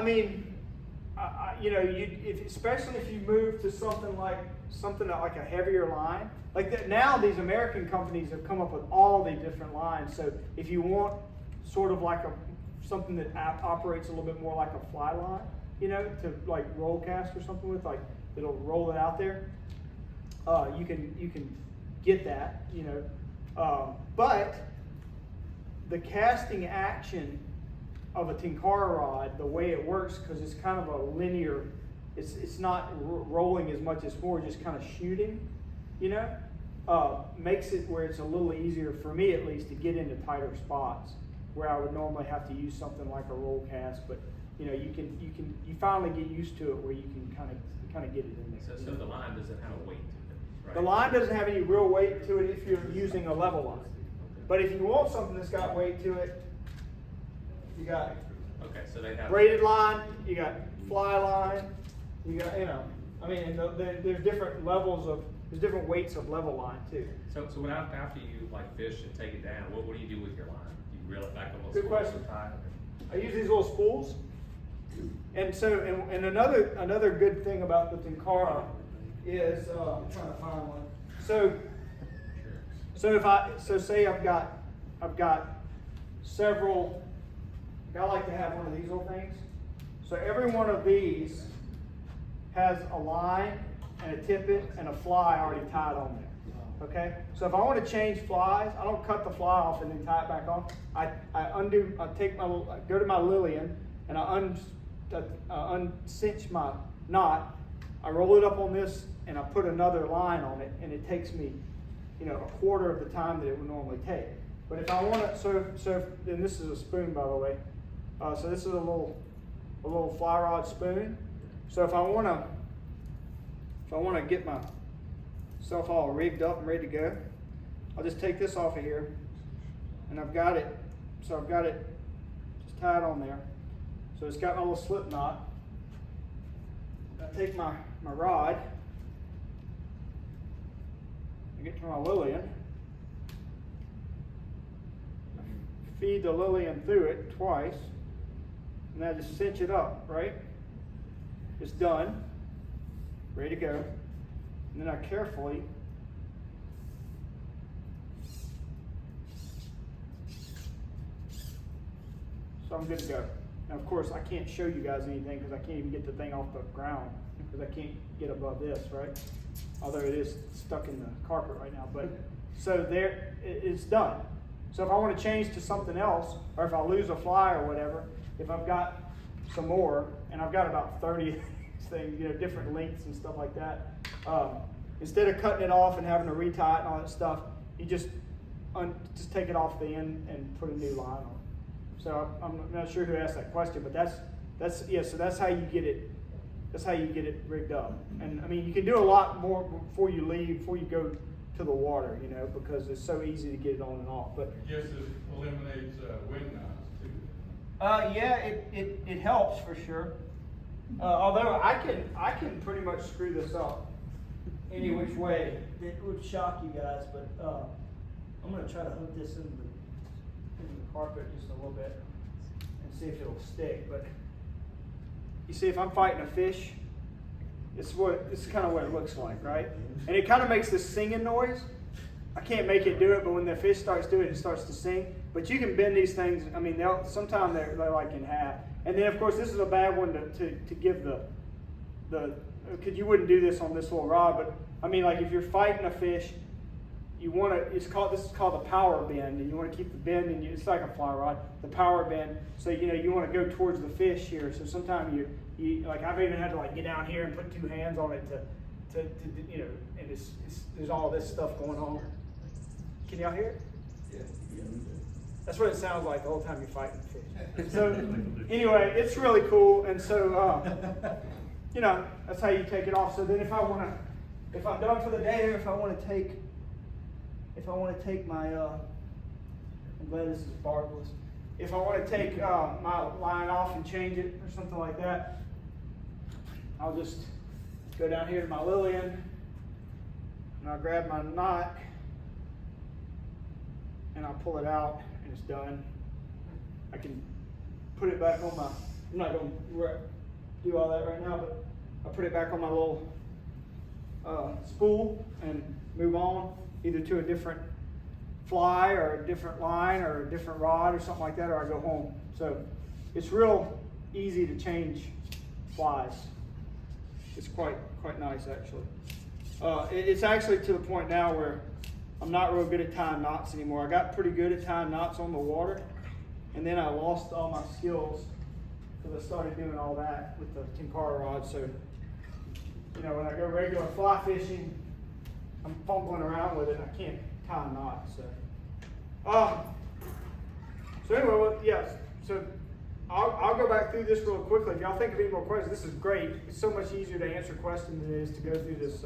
especially if you move to something like a heavier line, like that. Now these American companies have come up with all the different lines. So if you want sort of like something that operates a little bit more like a fly line, to like roll cast or something with, it'll roll it out there. You can get that, but the casting action of a Tenkara rod, the way it works, because it's kind of a linear, it's not rolling as much as more just kind of shooting, you know, makes it where it's a little easier for me at least to get into tighter spots where I would normally have to use something like a roll cast, but you know, you finally get used to it where you can kind of get it in there. So the line doesn't have a weight to it, right? The line doesn't have any real weight to it if you're using a level line. But if you want something that's got weight to it, you got Okay, so they have. braided line, you got fly line, you got, you know, I mean, and there's different levels of, there's different weights of level line too. So when after you like fish and take it down, what do you do with your line? Do you reel it back on those Good spools question. and tie it? I use these little spools. And so, and another good thing about the Tenkara is, I'm trying to find one. So say I've got several, I like to have one of these little things. So every one of these has a line and a tippet and a fly already tied on there. Okay? So if I want to change flies, I don't cut the fly off and then tie it back on. I go to my Lillian and I uncinch my knot. I roll it up on this and I put another line on it, and it takes me, you know, a quarter of the time that it would normally take. But if I want to, and this is a spoon, by the way. So this is a little fly rod spoon. So if I want to get myself all rigged up and ready to go, I'll just take this off of here, and I've got it. So I've got it just tied on there. So it's got my little slip knot. I take my rod, I get to my Lillian, I feed the Lillian through it twice, and I just cinch it up, right? It's done, ready to go. And then I carefully so I'm good to go. Now, of course, I can't show you guys anything because I can't even get the thing off the ground because I can't get above this, right? Although it is stuck in the carpet right now. But so there, it's done. So if I want to change to something else, or if I lose a fly or whatever, if I've got some more, and I've got about 30 of these things, you know, different lengths and stuff like that, instead of cutting it off and having to retie it and all that stuff, you just take it off the end and put a new line on. So I'm not sure who asked that question, but that's yeah. So that's how you get it. That's how you get it rigged up. And I mean, you can do a lot more before you leave, before you go to the water, you know, because it's so easy to get it on and off. But I guess it eliminates wind knots too. yeah, it helps for sure. Although I can pretty much screw this up any which way. It would shock you guys, but I'm gonna try to hook this into the carpet just a little bit and see if it'll stick. But you see, if I'm fighting a fish, it's kind of what it looks like, right? And it kind of makes this singing noise. I can't make it do it, but when the fish starts doing it, it starts to sing. But you can bend these things. I mean, sometimes they're like in half. And then of course this is a bad one to give the because you wouldn't do this on this little rod. But I mean, like if you're fighting a fish, you want to, this is called the power bend, and you want to keep the bend, and it's like a fly rod, the power bend. So you know you want to go towards the fish here. So sometimes you like I've even had to like get down here and put two hands on it to you know, and there's all this stuff going on. Can y'all hear it? Yeah. That's what it sounds like the whole time you're fighting fish. So anyway, it's really cool, and so you know that's how you take it off. So then if I'm done for the day, or if I want to take my, I'm glad this is barbless. If I want to take my line off and change it or something like that, I'll just go down here to my Lillian and I'll grab my knot and I'll pull it out and it's done. I can put it back on I'm not going to do all that right now, but I'll put it back on my little spool and move on, either to a different fly or a different line or a different rod or something like that, or I go home. So it's real easy to change flies. It's quite nice actually. It's actually to the point now where I'm not real good at tying knots anymore. I got pretty good at tying knots on the water, and then I lost all my skills because I started doing all that with the Tenkara rod. So, you know, when I go regular fly fishing, I'm fumbling around with it. I can't tie a knot. So anyway, well, yes. So I'll go back through this real quickly. If y'all think of any more questions, this is great. It's so much easier to answer questions than it is to go through this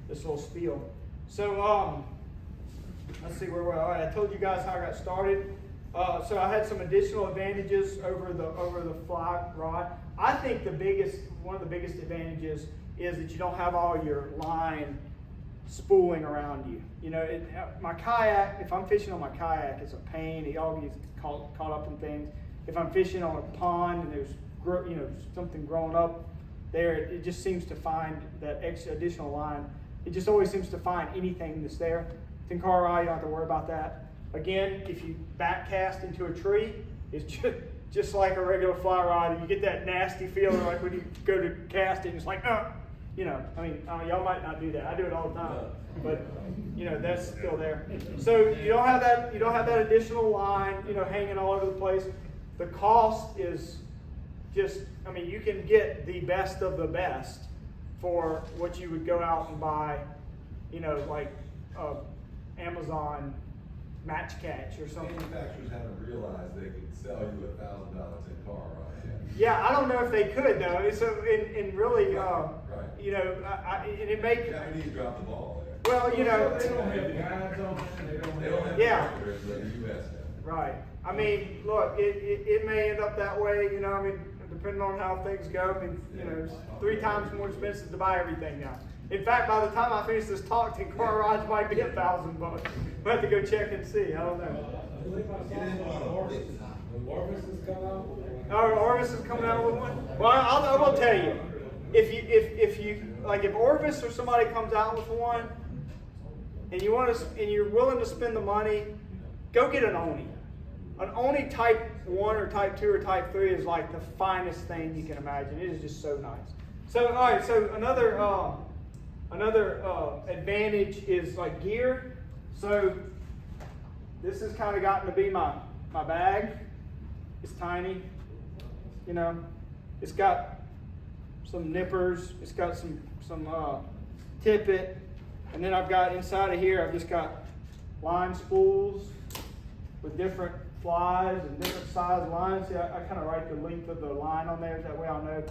this little spiel. So let's see where we're at. All right, I told you guys how I got started. So I had some additional advantages over the fly rod. I think one of the biggest advantages is that you don't have all your line spooling around you. You know, my kayak, if I'm fishing on my kayak, it's a pain. It all gets caught up in things. If I'm fishing on a pond and there's something growing up there, it just seems to find that extra additional line. It just always seems to find anything that's there. Tenkara rod, you don't have to worry about that. Again, if you back cast into a tree, it's just like a regular fly rod. You get that nasty feeling like when you go to cast it, and it's like, you know, I mean, y'all might not do that. I do it all the time, but you know, that's still there. So you don't have that additional line, you know, hanging all over the place. The cost is just, I mean, you can get the best of the best for what you would go out and buy, you know, like Amazon match catch or something. Manufacturers haven't realized they could sell you $1,000 Tenkara rod yet. Yeah, I don't know if they could though. So in really, Right. you know, and it may. Japanese dropped the ball there. Well, you know. They don't have guides on it, They don't have Yeah. marketers like the US have. Right. I mean, look, it may end up that way, you know, I mean, depending on how things go. I mean, you know, it's 3 times more expensive to buy everything now. In fact, by the time I finish this talk, Tenkara rods might be $1,000. We'll have to go check and see. I don't know. Oh, Orvis is coming out with one? Well, I will tell you. If you like, if Orvis or somebody comes out with one, and you're willing to spend the money, go get an Oni. An Oni Type 1 or Type 2 or Type 3 is like the finest thing you can imagine. It is just so nice. So, all right, so another advantage is like gear. So this has kind of gotten to be my bag. It's tiny, you know. It's got some nippers. It's got some tippet, and then I've got inside of here. I've just got line spools with different flies and different size lines. See, I kind of write the length of the line on there. That way I'll know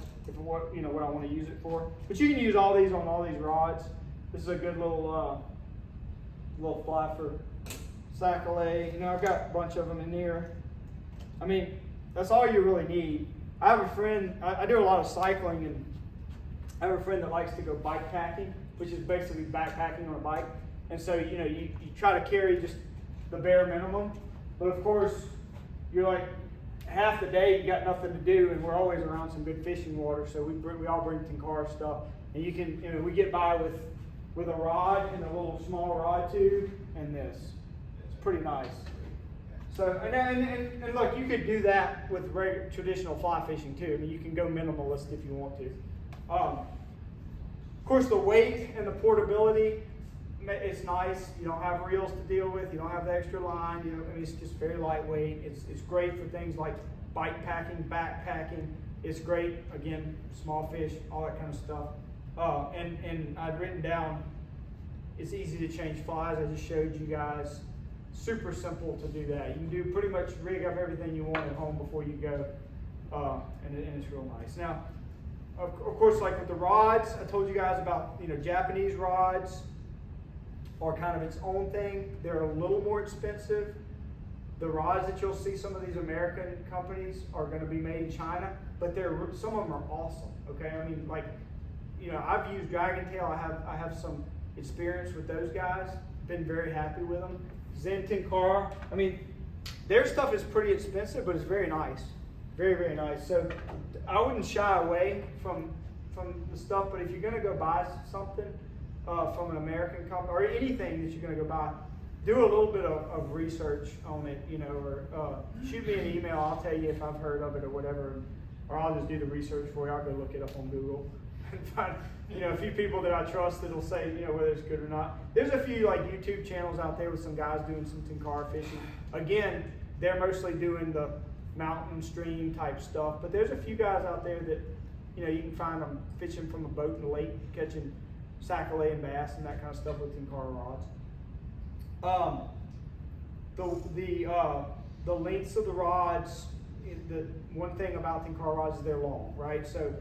what I want to use it for. But you can use all these on all these rods. This is a good little fly for sac-a-lait. You know, I've got a bunch of them in here. I mean, that's all you really need. I have a friend, I do a lot of cycling, and I have a friend that likes to go bike packing, which is basically backpacking on a bike. And so, you know, you try to carry just the bare minimum. But of course, you're like, half the day you got nothing to do, and we're always around some good fishing water, so we all bring Tenkara stuff. And you can, you know, we get by with a rod and a little small rod tube and this. It's pretty nice. So, and look, you could do that with traditional fly fishing too. I mean, you can go minimalist if you want to. Of course, the weight and the portability, it's nice. You don't have reels to deal with. You don't have the extra line. You know, I mean, it's just very lightweight. It's great for things like bike packing, backpacking. It's great, again, small fish, all that kind of stuff. And I'd written down, it's easy to change flies. I just showed you guys. Super simple to do that. You can do pretty much rig up everything you want at home before you go, and it's real nice. Now, of course, like with the rods, I told you guys about, you know, Japanese rods are kind of its own thing. They're a little more expensive. The rods that you'll see, some of these American companies are going to be made in China, but some of them are awesome. Okay, I mean, like, you know, I've used Dragon Tail. I have some experience with those guys. Been very happy with them. Zen Tenkara, I mean, their stuff is pretty expensive, but it's very nice. Very, very nice. So I wouldn't shy away from the stuff, but if you're going to go buy something from an American company, or anything that you're going to go buy, do a little bit of research on it, you know, or shoot me an email. I'll tell you if I've heard of it or whatever, or I'll just do the research for you. I'll go look it up on Google. and find, a few people that I trust that'll say, whether it's good or not. There's a few like YouTube channels out there with some guys doing some Tenkara fishing. Again, they're mostly doing the mountain stream type stuff, but there's a few guys out there that, you can find them fishing from a boat in the lake, catching sac-a-lay and bass and that kind of stuff with Tenkara rods. The lengths of the rods, the one thing about Tenkara rods is they're long, right? So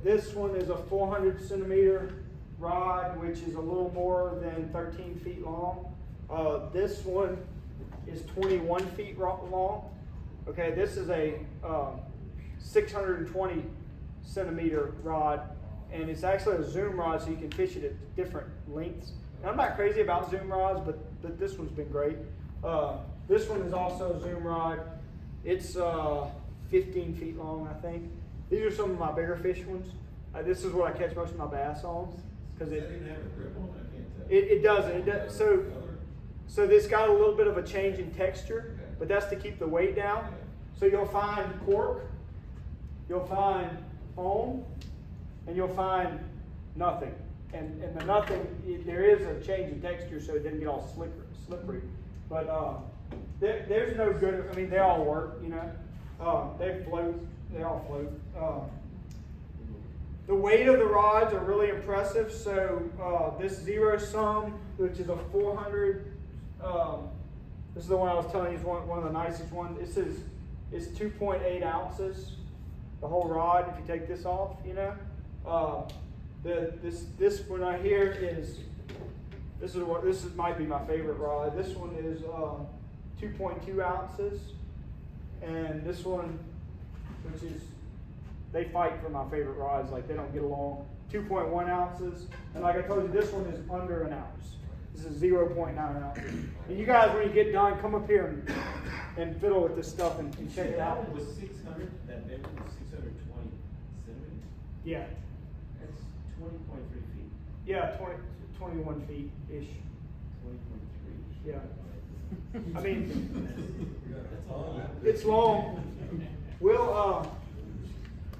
this one is a 400 centimeter rod, which is a little more than 13 feet long. This one is 21 feet long. Okay, this is a 620 centimeter rod, and it's actually a zoom rod, so you can fish it at different lengths. And I'm not crazy about zoom rods, but this one's been great. This one is also a zoom rod. It's 15 feet long, I think. These are some of my bigger fish ones. This is what I catch most of my bass on, because it doesn't. So this got a little bit of a change in texture, but that's to keep the weight down. So you'll find cork, you'll find foam, and you'll find nothing. And the nothing, there is a change in texture, so it didn't get all slippery. But there's no good. I mean, they all work. They float. They all float. The weight of the rods are really impressive. So this zero sum, which is a 400. This is the one I was telling you is one of the nicest ones. It's 2.8 ounces. The whole rod. If you take this off, this one right here is. This might be my favorite rod. This one is 2.2 ounces, and this one, which is, they fight for my favorite rods. Like, they don't get along. 2.1 ounces, and like I told you, this one is under an ounce. This is 0.9 ounces. And you guys, when you get done, come up here and fiddle with this stuff and check it out. That one was 600. That big one was 620 centimeters. Yeah. That's 20.3 feet. Yeah, 21 feet-ish. 20.3. Yeah. I mean, That's all. it's long.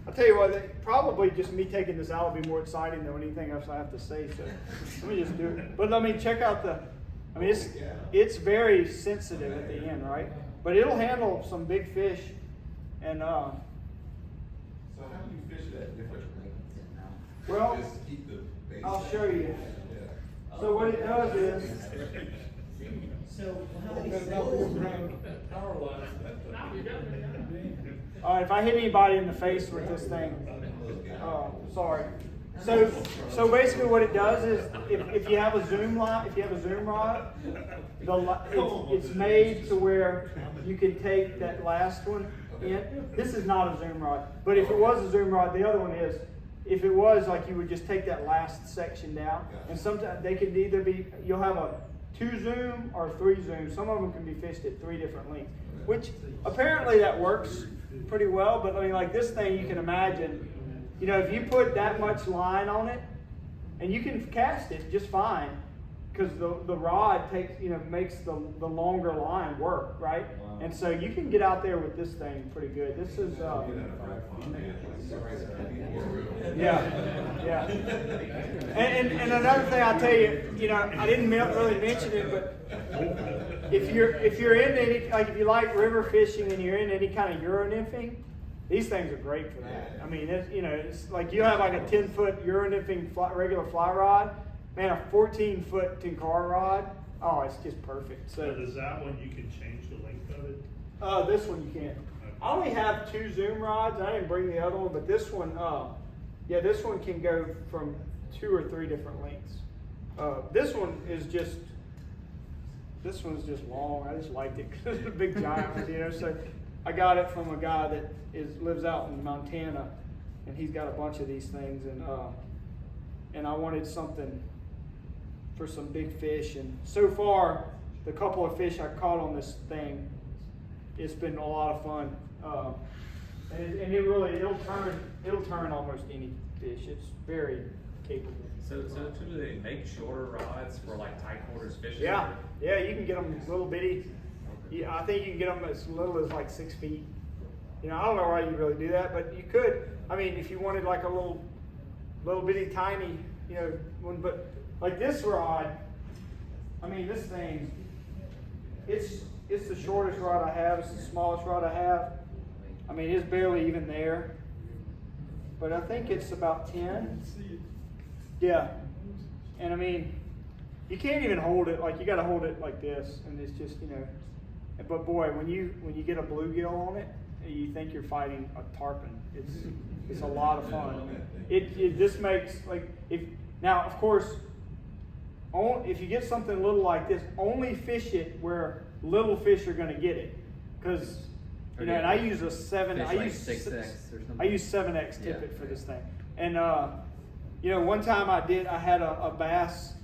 I'll tell you what, probably just me taking this out will be more exciting than anything else I have to say, so let me just do it. But check out it's very sensitive at the end, right? But it'll handle some big fish, and So how do you fish it at different lengths? well, Just keep the base. I'll show you. Yeah. So what it does is, So how many all right, if I hit anybody in the face with this thing, sorry. So basically, what it does is, if you have a zoom rod, it's made to where you can take that last one in. This is not a zoom rod, but if it was a zoom rod, the other one is. If it was, like, you would just take that last section down, and sometimes they could either be, you'll have a 2 zoom or 3 zoom. Some of them can be fished at 3 different lengths, which apparently that works pretty well. But I mean, like this thing, you can imagine, if you put that much line on it, and you can cast it just fine, because the rod makes the longer line work, right? Wow. And so you can get out there with this thing pretty good. This is yeah. And another thing I'll tell you, I didn't really mention it, but if you're into any, like if you like river fishing and you're into any kind of Euro nymphing, these things are great for that. I mean, it's like you have like a 10-foot Euro nymphing regular fly rod. Man, a 14-foot Tenkara rod, oh, it's just perfect. So does that one, you can change the length of it? This one you can't. I only have 2 zoom rods. I didn't bring the other one, but this one, this one can go from 2 or 3 different lengths. This one's just long. I just liked it because it's a big giant one, So I got it from a guy that lives out in Montana, and he's got a bunch of these things, and I wanted something for some big fish, and so far the couple of fish I caught on this thing, it's been a lot of fun, and it'll turn almost any fish. It's very capable. So do they make shorter rods for like tight quarters fishing? Yeah, you can get them little bitty. I think you can get them as little as like 6 feet. I don't know why you really do that, but you could. I mean, if you wanted like a little bitty tiny, you know, one, but like this rod, I mean, this thing, it's the shortest rod I have. It's the smallest rod I have. I mean, it's barely even there. But I think it's about 10. Yeah. And I mean, you can't even hold it, like you gotta hold it like this, and it's just, you know, but boy, when you get a bluegill on it, you think you're fighting a tarpon. It's a lot of fun. It just makes, like, now of course, if you get something little like this, only fish it where little fish are gonna get it. Cause, you know, and I use a 6X or something. I use 7X tippet for this thing. And you know, one time I had a bass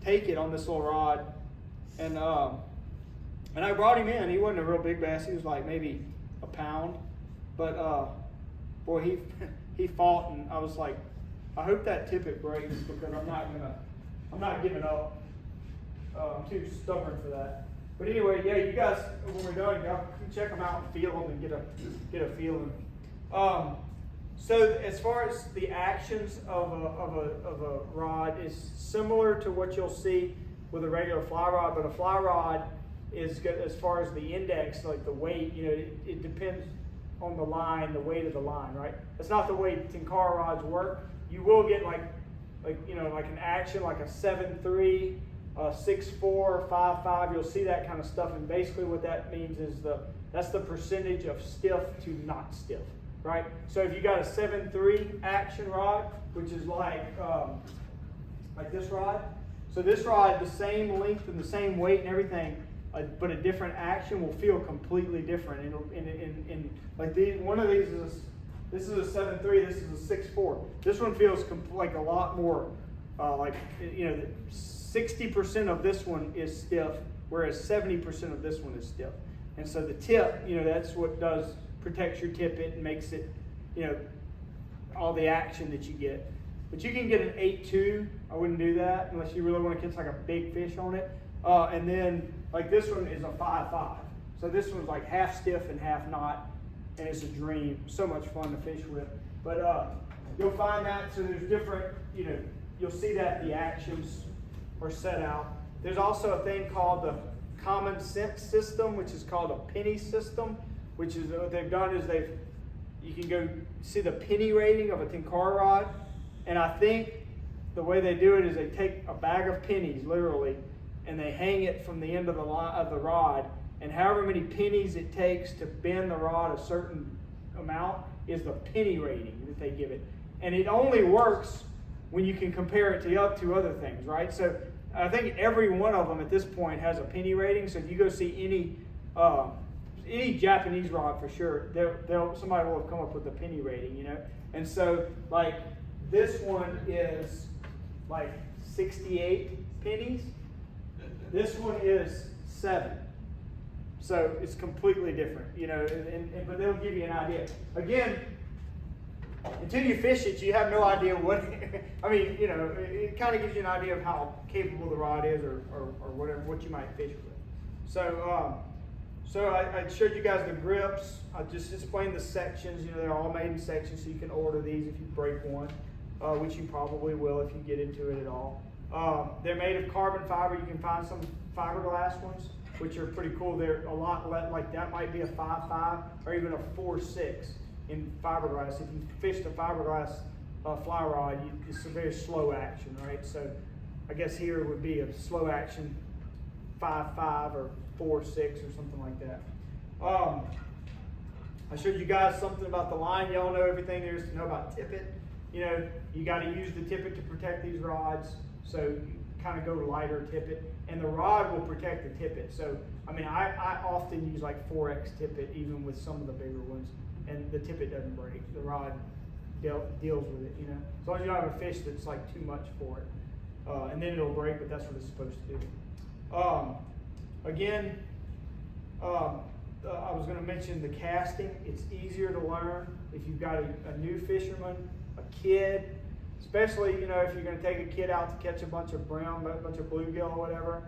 take it on this little rod, and I brought him in. He wasn't a real big bass. He was like maybe a pound, but boy, he fought, and I was like, I hope that tippet breaks, because I'm not giving up. I'm too stubborn for that. But anyway, yeah, you guys, when we're done, y'all can check them out and feel them and get a feeling. So as far as the actions of a rod is similar to what you'll see with a regular fly rod, but a fly rod is good as far as the index, like the weight. You know, it depends on the line, the weight of the line, right? That's not the way Tenkara rods work. You will get like you know, like an action like a 7.3, 6.4, 5.5. You'll see that kind of stuff, and basically what that means is that's the percentage of stiff to not stiff. Right? So if you got a 7.3 action rod, which is like this rod. So this rod, the same length and the same weight and everything, but a different action will feel completely different. In like one of these this is a 7.3, this is a 6.4. This one feels like a lot more, like, you know, 60% of this one is stiff, whereas 70% of this one is stiff. And so the tip, you know, that's what protects your tippet and makes it, you know, all the action that you get. But you can get an 8.2. I wouldn't do that unless you really want to catch like a big fish on it. And then like this one is a 5.5. So this one's like half stiff and half not, and it's a dream. So much fun to fish with. But you'll find that, so there's different, you know, you'll see that the actions are set out. There's also a thing called the common sense system, which is called a penny system. Which is what they've done is you can go see the penny rating of a Tenkara rod, and I think the way they do it is they take a bag of pennies, literally, and they hang it from the end of the rod, and however many pennies it takes to bend the rod a certain amount is the penny rating that they give it. And it only works when you can compare it to other things, right? So I think every one of them at this point has a penny rating. So if you go see any Japanese rod, for sure, somebody will have come up with a penny rating, you know. And so like this one is like 68 pennies. This one is 7. So it's completely different, you know. But they'll give you an idea. Again, until you fish it, you have no idea what. I mean, you know, it kind of gives you an idea of how capable the rod is, or whatever, what you might fish with. So I showed you guys the grips. I just explained the sections. You know, they're all made in sections, so you can order these if you break one, which you probably will if you get into it at all. They're made of carbon fiber. You can find some fiberglass ones, which are pretty cool. They're a lot like that might be a 5.5 or even a 4.6 in fiberglass. If you fished a fiberglass fly rod, it's a very slow action, right? So I guess here it would be a slow action 5.5 or 4.6 or something like that. I showed you guys something about the line. Y'all know everything there is to know about tippet. You know, you got to use the tippet to protect these rods. So you kind of go lighter tippet, and the rod will protect the tippet. So I mean, I often use like 4X tippet even with some of the bigger ones, and the tippet doesn't break. The rod deals with it. You know, as long as you don't have a fish that's like too much for it, and then it'll break. But that's what it's supposed to do. Again, I was going to mention the casting. It's easier to learn if you've got a new fisherman, a kid, especially, you know, if you're going to take a kid out to catch a bunch of brown, a bunch of bluegill or whatever.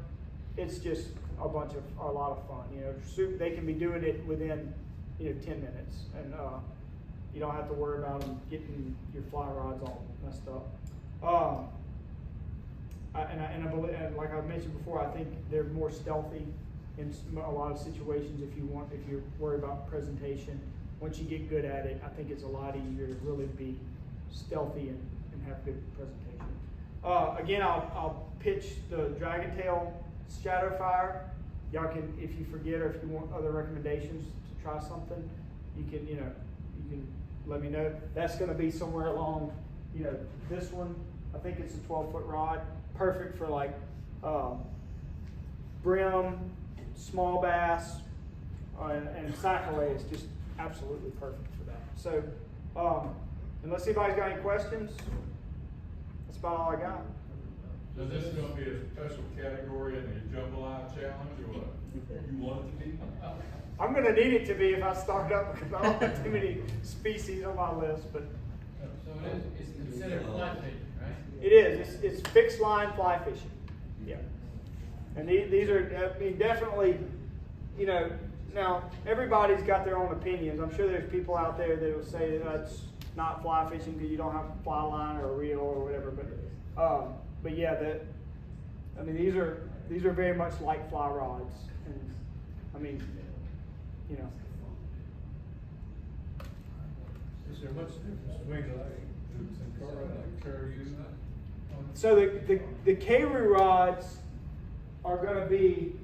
It's just a lot of fun. You know, they can be doing it within, you know, 10 minutes, and You don't have to worry about them getting your fly rods all messed up. I believe, and like I mentioned before, I think they're more stealthy in a lot of situations. If you're worried about presentation, once you get good at it, I think it's a lot easier to really be stealthy and have good presentation. Again, I'll pitch the Dragon Tail Shadow Fire. Y'all can, if you forget or if you want other recommendations to try something, you can let me know. That's going to be somewhere along, this one. I think it's a 12-foot rod, perfect for like brim, small bass, and sac-a-lay is just absolutely perfect for that. So, unless anybody's got any questions, that's about all I got. So this is gonna be a special category in the jambalaya challenge, or what? You want it to be? I'm gonna need it to be if I start up because I don't have too many species on my list, but So it's considered fly fishing, right? it is. It's fixed line fly fishing. Yeah. And these are, I mean, definitely, now everybody's got their own opinions. I'm sure there's people out there that will say that's not fly fishing because you don't have a fly line or a reel or whatever. But yeah, these are very much like fly rods, and I mean, Is there much difference between the Tenkara and the Caribou? So the Karoo rods are going to be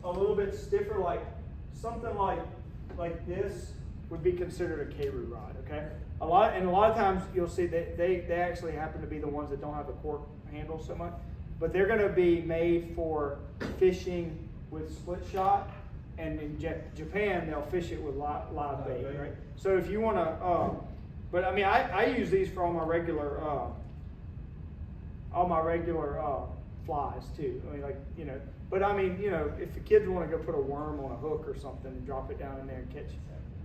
a little bit stiffer, like something like this would be considered a Karoo rod. Okay, a lot of times you'll see that they actually happen to be the ones that don't have a cork handle so much, but they're going to be made for fishing with split shot, and in Japan they'll fish it with live bait, right? So if you want to, but I mean I use these for all my regular flies too. I mean, but I mean, if the kids want to go put a worm on a hook or something and drop it down in there and catch,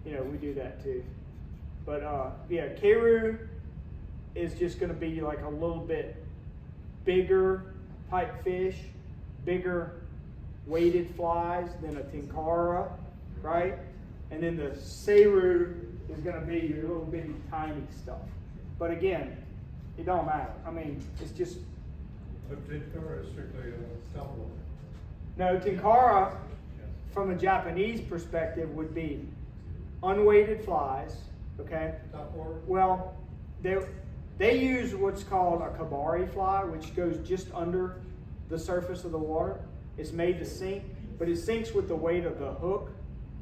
we do that too. But yeah, Karoo is just going to be like a little bit bigger type fish, bigger weighted flies than a Tenkara, right? And then the Seiroo is going to be your little bitty tiny stuff. But again, it don't matter. I mean, it's just. But Tenkara is strictly saltwater. No, Tenkara, from a Japanese perspective, would be unweighted flies. Okay. Topwater? Well, they use what's called a kabari fly, which goes just under the surface of the water. It's made to sink, but it sinks with the weight of the hook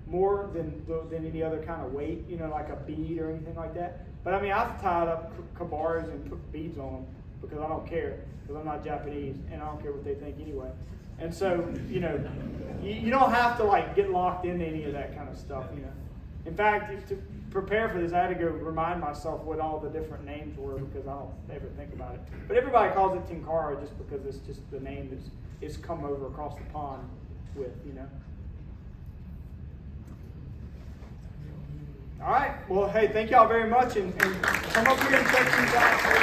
more than any other kind of weight, like a bead or anything like that. But I mean, I've tied up kabaris and put beads on them because I don't care, because I'm not Japanese and I don't care what they think anyway. And so, you don't have to like get locked into any of that kind of stuff, In fact, to prepare for this, I had to go remind myself what all the different names were because I don't ever think about it. But everybody calls it Tenkara just because it's just the name it's come over across the pond with, All right. Well, hey, thank y'all very much, and come up here and check these out.